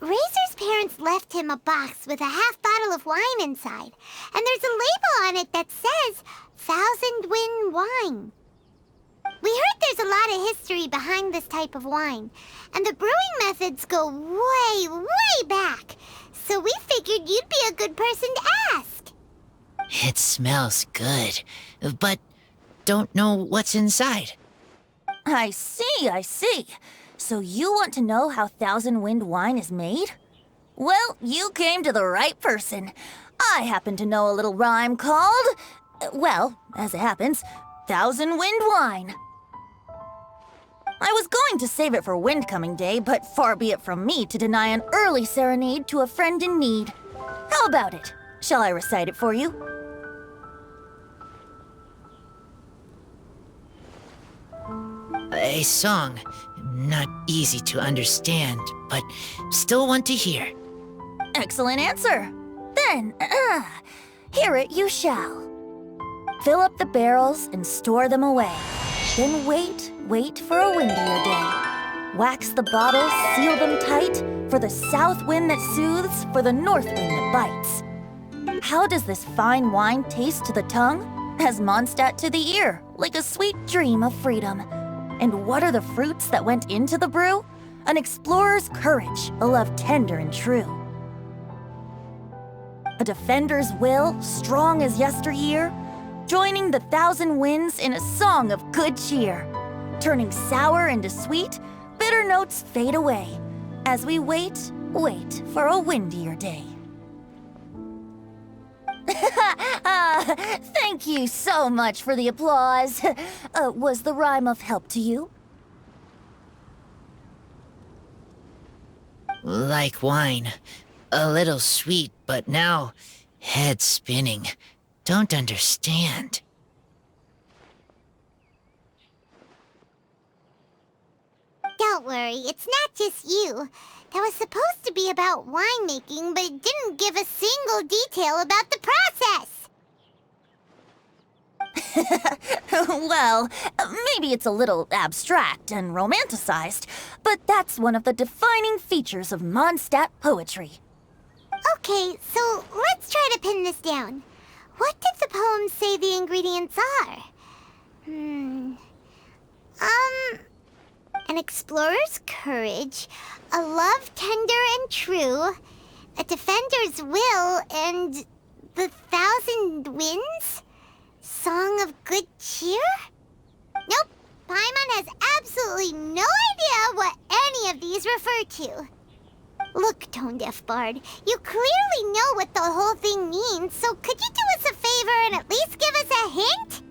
Razor's parents left him a box with a half bottle of wine inside, and there's a label on it that says Thousand Wind wine. We heard there's a lot of history behind this type of wine, and the brewing methods go way, way back, so we figured you'd be a good person to ask. It smells good, but don't know what's inside. I see. So you want to know how Thousand Wind wine is made? Well, you came to the right person. I happen to know a little rhyme called, well, as it happens, Thousand Wind wine. I was going to save it for Windcoming Day, but far be it from me to deny an early serenade to a friend in need. How about it? Shall I recite it for you? A song. Not easy to understand, but still want to hear. Excellent answer. Then, hear it you shall. Fill up the barrels and store them away. Then wait for a windier day. Wax the bottles, seal them tight, for the south wind that soothes, for the north wind that bites. How does this fine wine taste to the tongue? As Mondstadt to the ear, like a sweet dream of freedom. And what are the fruits that went into the brew? An explorer's courage, a love tender and true. A defender's will, strong as yesteryear, joining the thousand winds in a song of good cheer. Turning sour into sweet, bitter notes fade away, as we wait for a windier day. Thank you so much for the applause. Was the rhyme of help to you? Like wine. A little sweet, but now head spinning. Don't understand. Don't worry, it's not just you. That was supposed to be about winemaking, but it didn't give a single detail about the process. Well, maybe it's a little abstract and romanticized, but that's one of the defining features of Mondstadt poetry. Okay, so let's try to pin this down. What did the poem say the ingredients are? An explorer's courage, a love tender and true, a defender's will, and the thousand winds? Song of good cheer? Nope, Paimon has absolutely no idea what any of these refer to. Look, Tone Deaf Bard, you clearly know what the whole thing means, so could you do us a favor and at least give us a hint?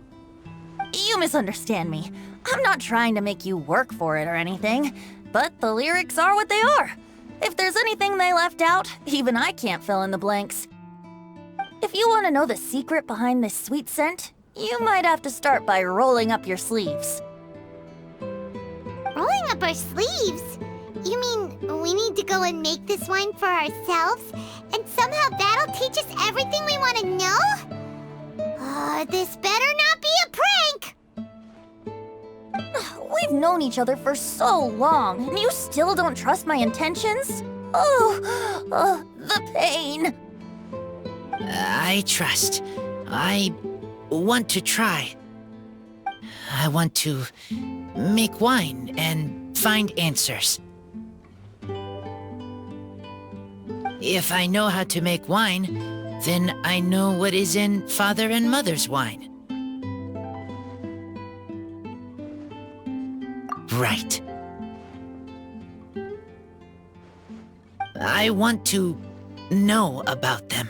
You misunderstand me. I'm not trying to make you work for it or anything, but the lyrics are what they are. If there's anything they left out, even I can't fill in the blanks. If you want to know the secret behind this sweet scent, you might have to start by rolling up your sleeves. Rolling up our sleeves? You mean we need to go and make this wine for ourselves, and somehow that'll teach us everything we want to know? This better not be a prank! We've known each other for so long, and you still don't trust my intentions? Oh, the pain. I trust. I want to try. I want to make wine and find answers. If I know how to make wine, then I know what is in Father and Mother's wine. Right. I want to know about them.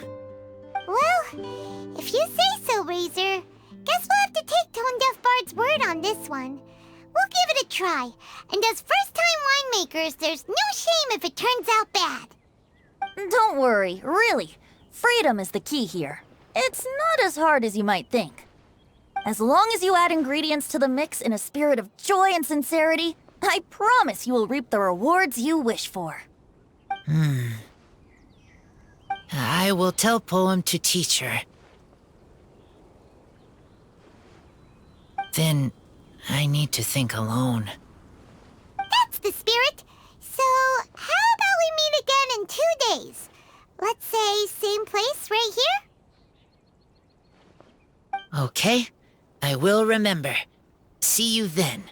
Well, if you say so, Razor, guess we'll have to take Tone Deaf Bard's word on this one. We'll give it a try, and as first-time winemakers, there's no shame if it turns out bad. Don't worry, really. Freedom is the key here. It's not as hard as you might think. As long as you add ingredients to the mix in a spirit of joy and sincerity, I promise you will reap the rewards you wish for. I will tell Poem to teach her. Then I need to think alone. That's the spirit. So, how about we meet again in 2 days? Let's say same place right here? Okay, I will remember. See you then.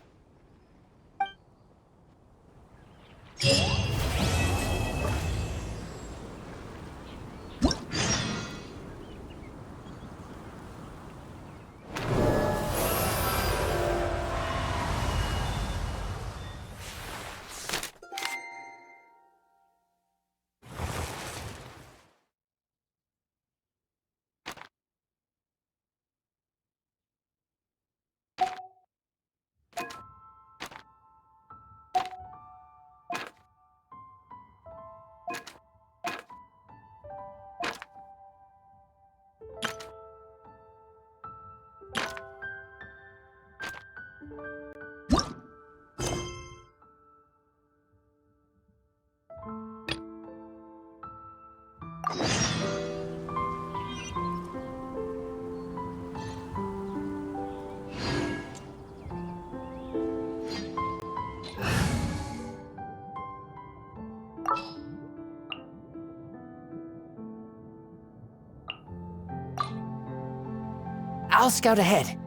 I'll scout ahead.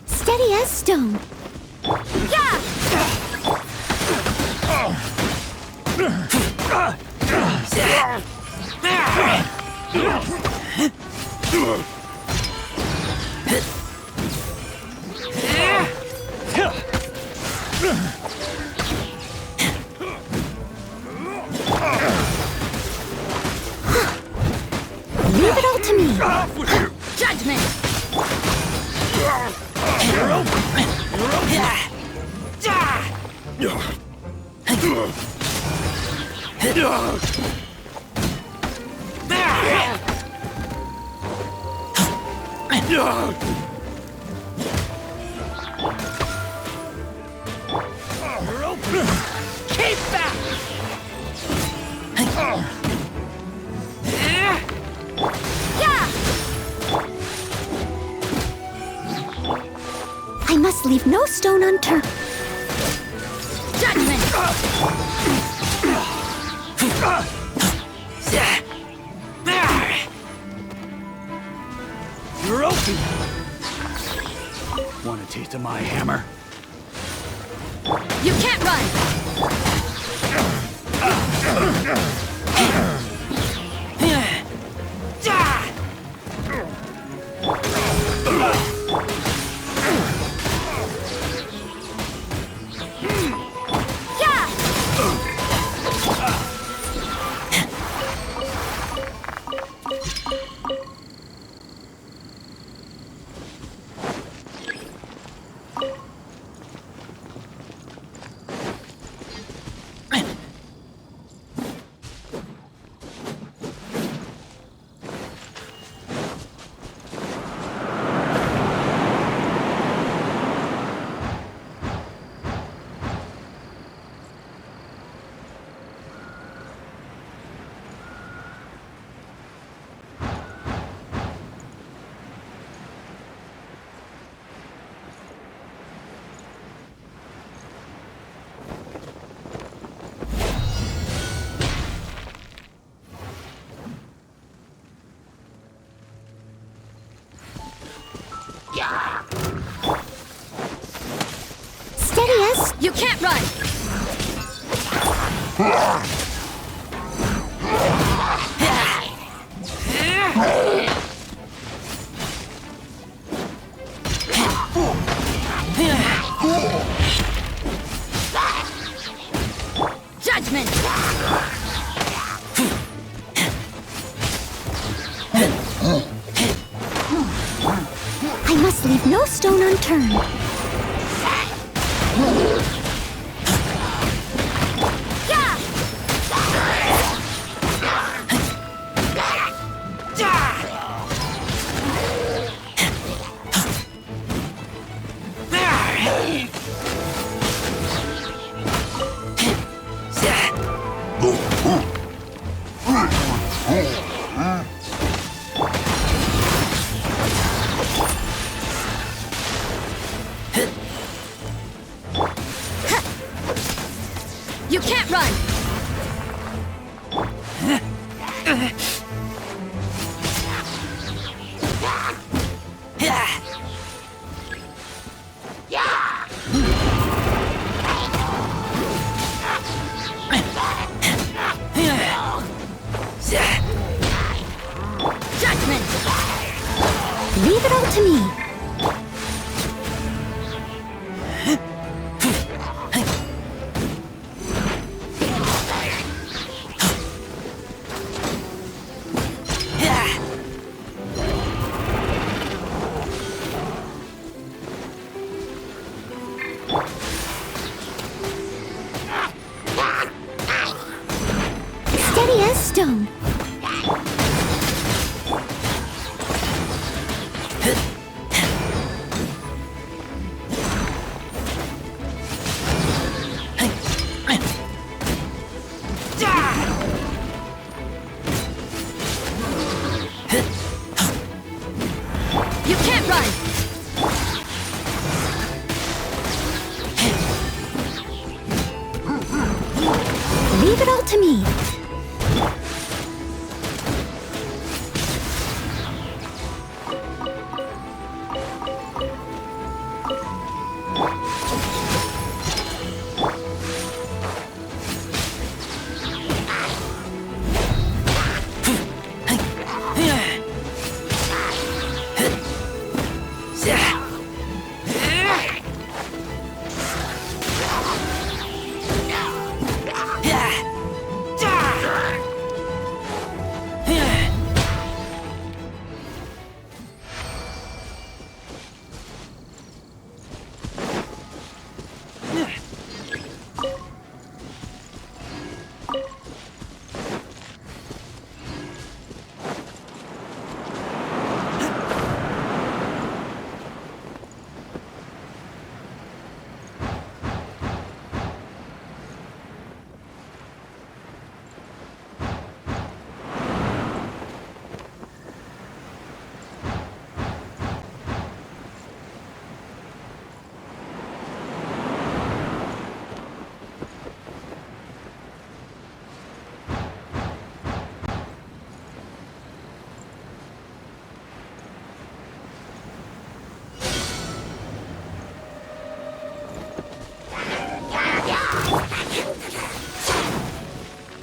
Steady as stone. Yeah! Leave it all to me. Judgment! Keep back! I must leave no stone unturned. Judgment! You're open! Want a taste of my hammer? You can't run! Steady as... You can't run! Judgment! I must leave no stone unturned. You can't run! to me. Steady as stone. You can't run! Leave it all to me.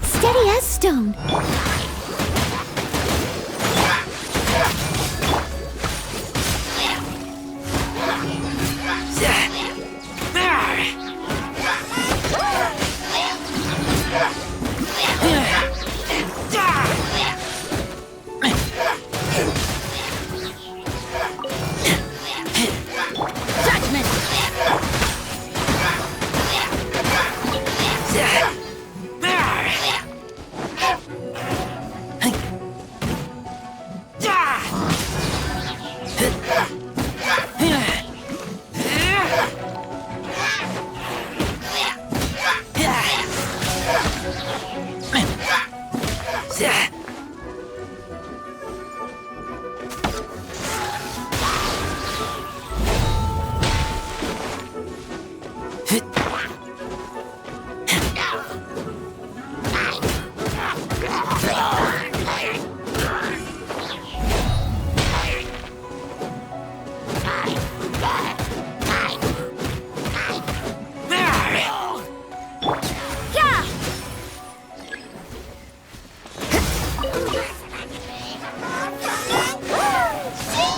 Steady as stone.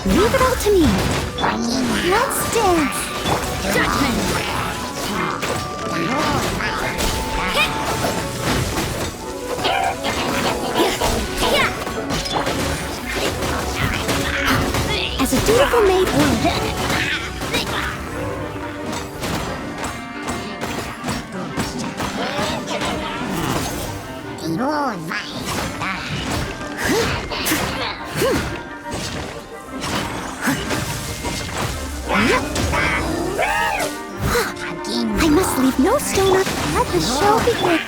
Leave it all to me. Let's dance. Judgment. As a dutiful maid would. I must leave no stone unturned. Let the show begin.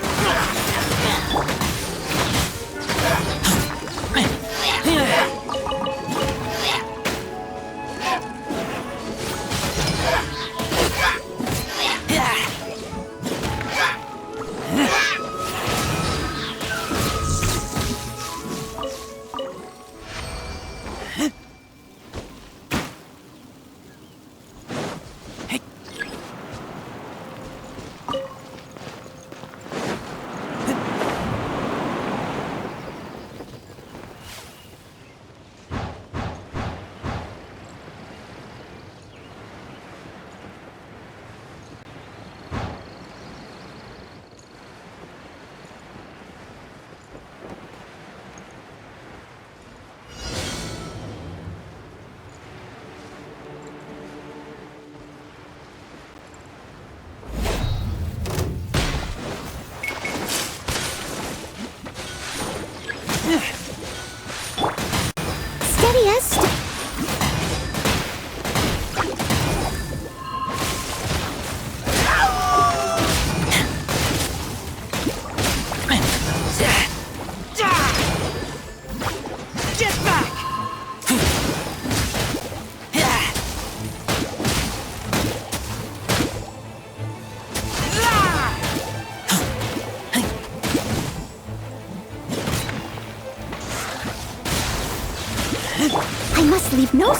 leave no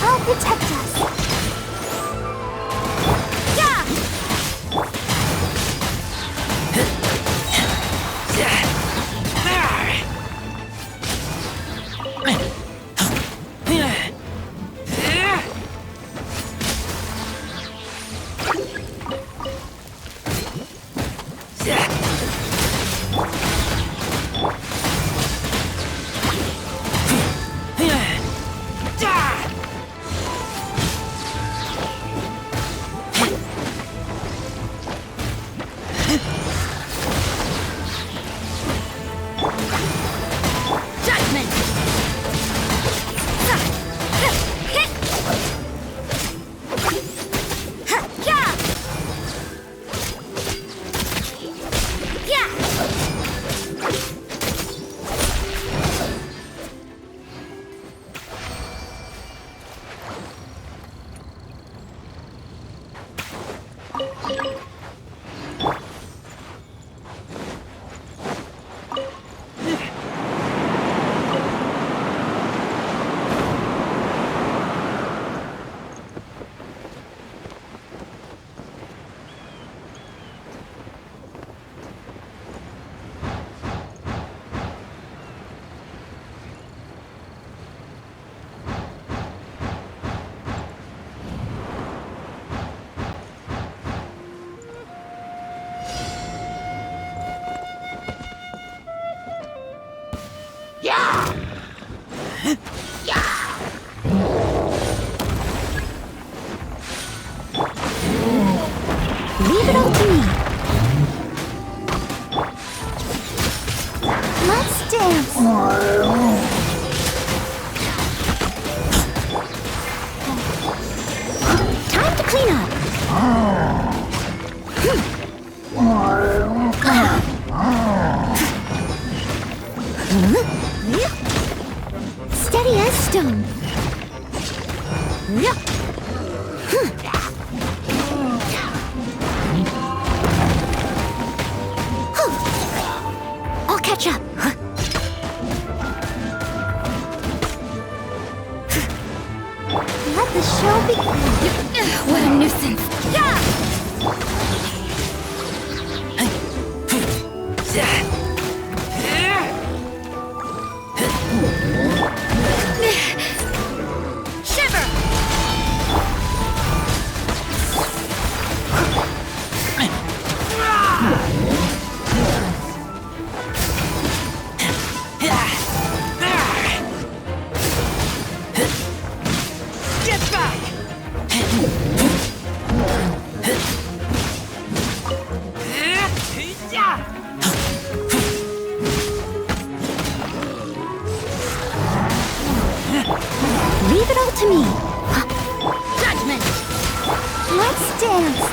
I'll protect us. Leave it all to me. Let's dance. Time to clean up. Steady as stone. I'll catch up. Let the show begin. What a nuisance. Shiver! Get back! Leave it all to me. Judgment! Let's dance.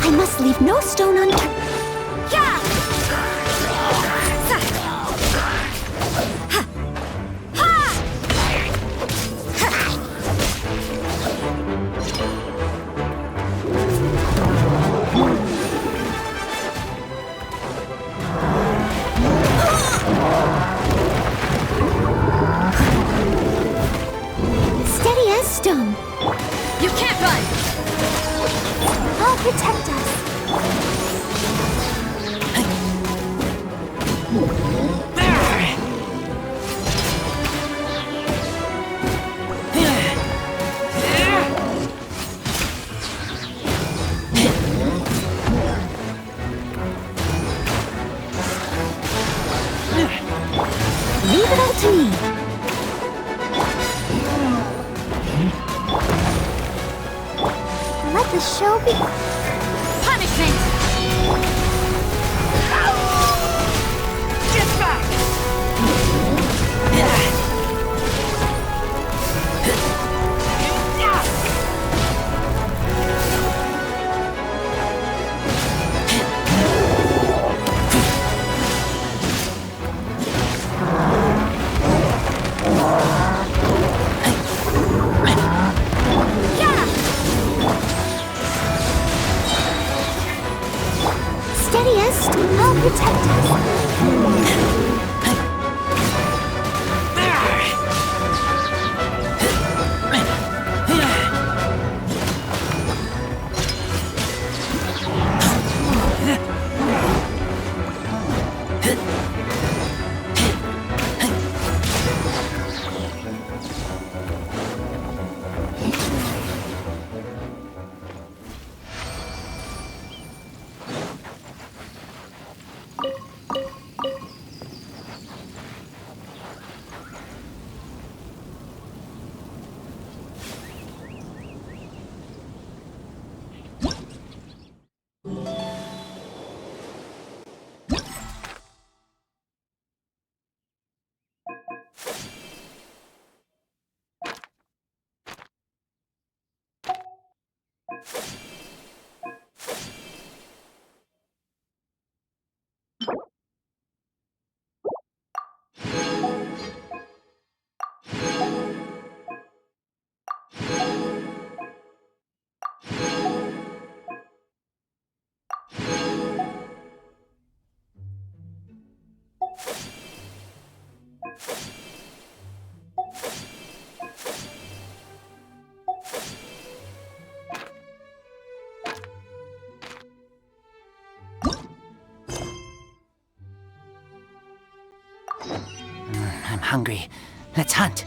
I must leave no stone unturned. Steady as stone. You can't run! I'll protect us. Leave it all to me. the show be... Punishment! Get back! Steadiest, I'll protect us. I'm hungry. Let's hunt.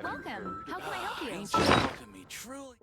Welcome. How can I help you? Ain't you helping me, truly?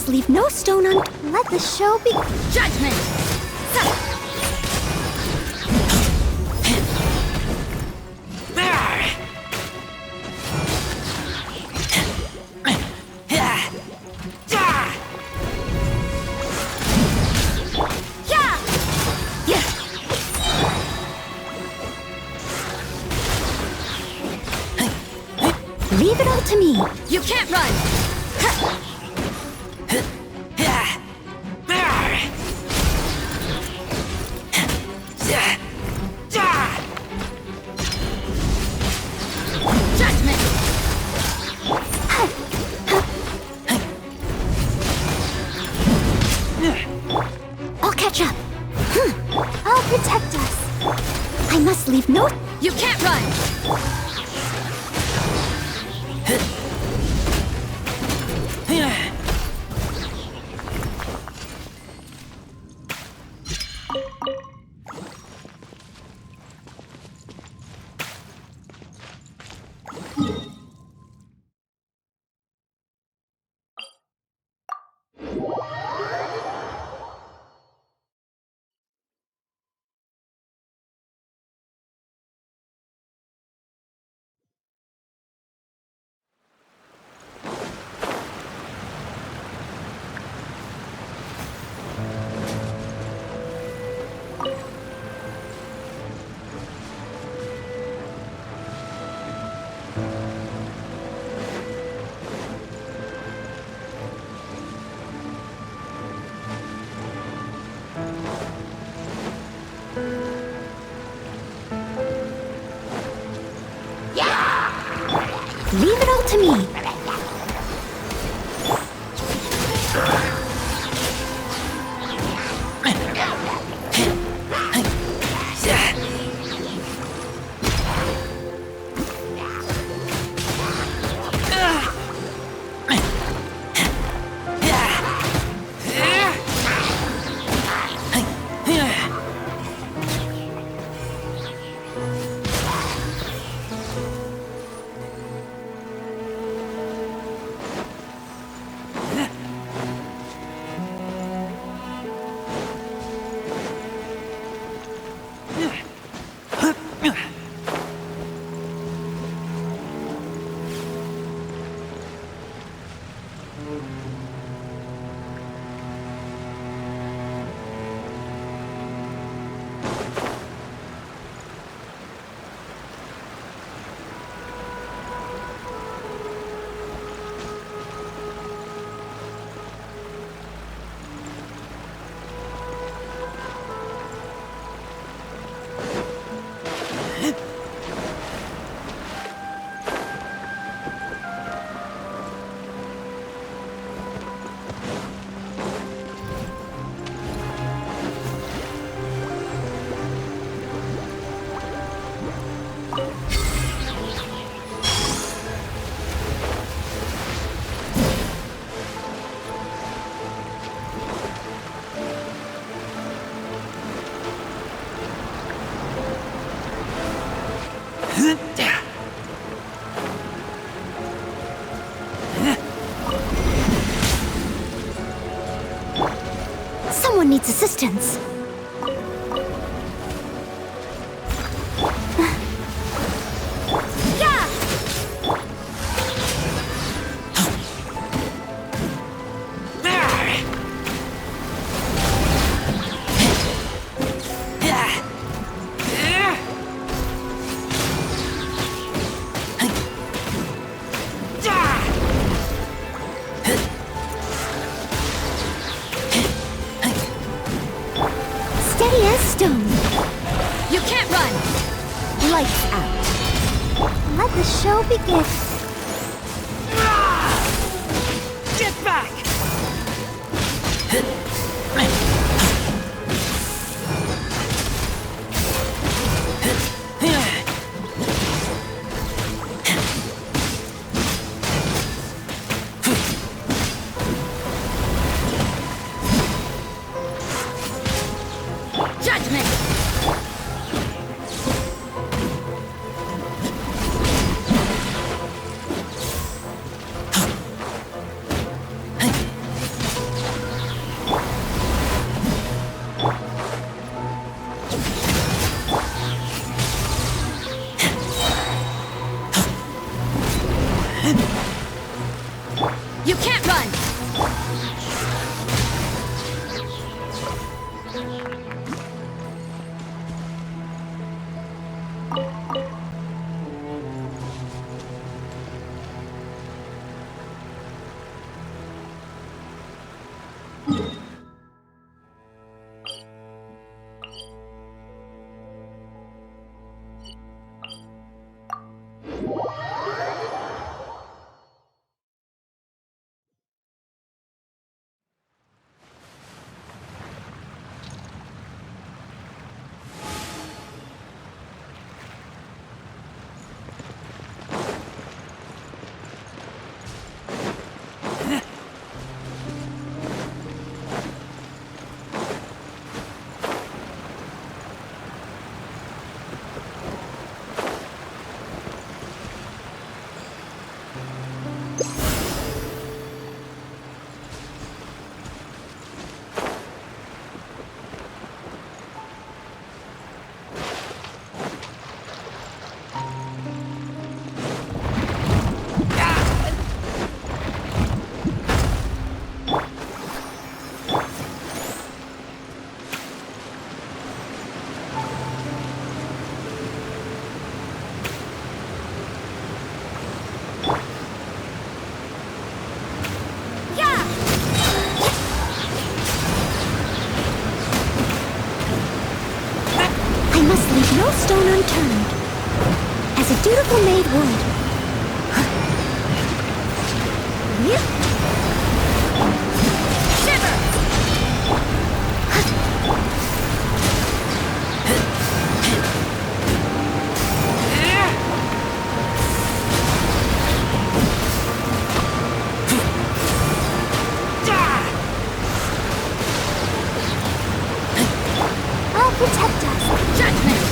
must leave no stone un... Let the show be... Judgment! Leave it all to me. You can't run! Judgment! I'll catch up. I'll protect us. I must leave no... You can't run! Leave it all to me. Someone needs assistance. Steady as stone. You can't run! Lights out. Let the show begin. Get back! Judgment! You can't run! I must leave no stone unturned, as a dutiful maid would. Yep. I'll protect us. Judgment!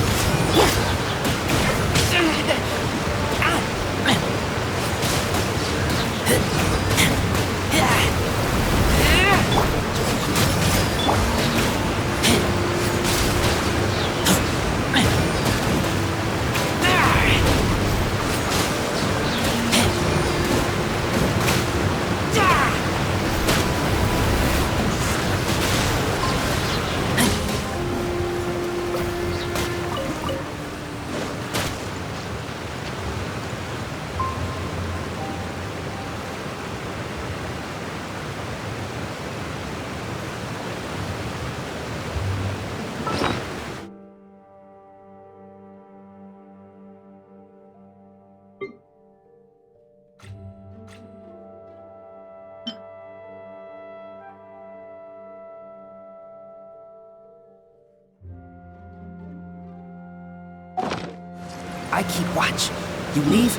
I keep watch. You leave,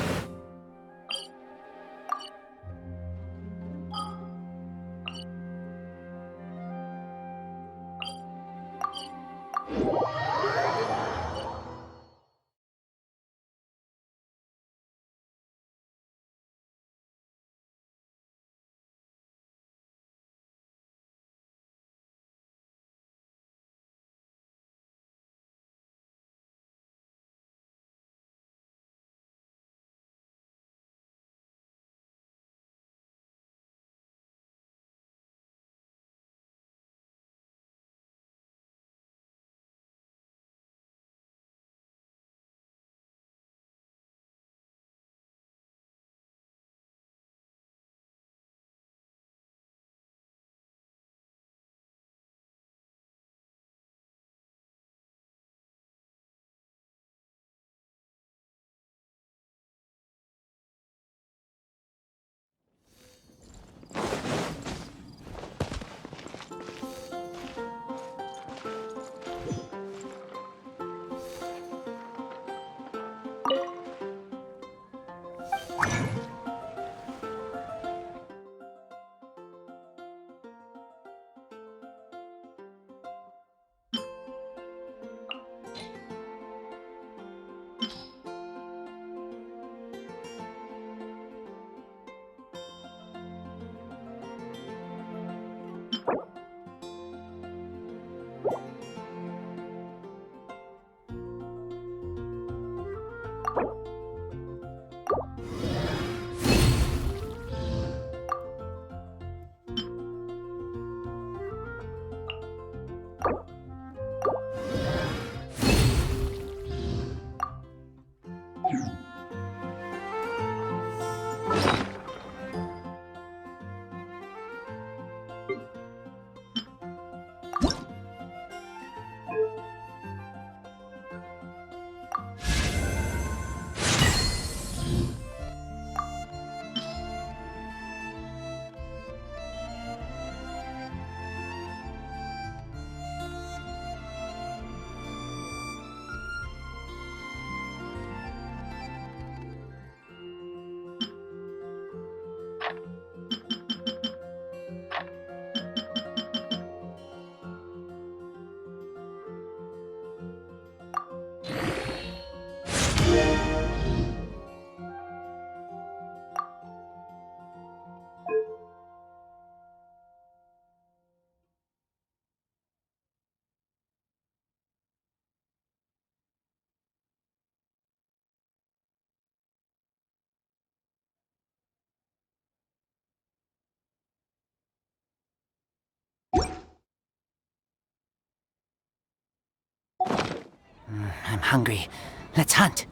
I'm hungry. Let's hunt.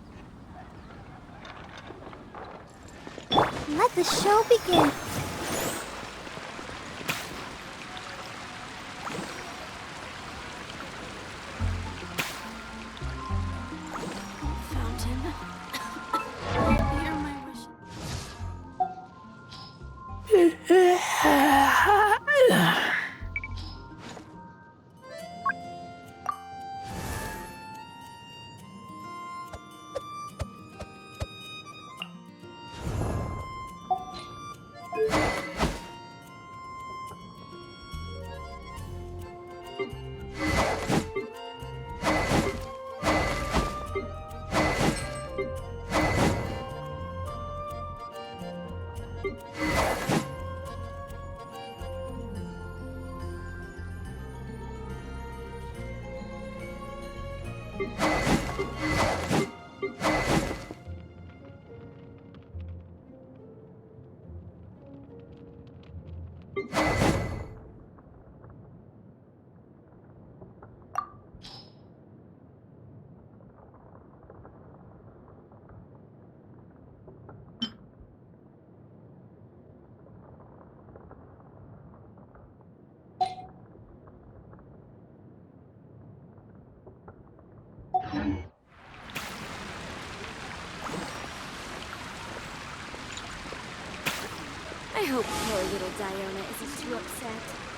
Let the show begin. Fountain. Hear my wish. I hope poor little Diona isn't too upset.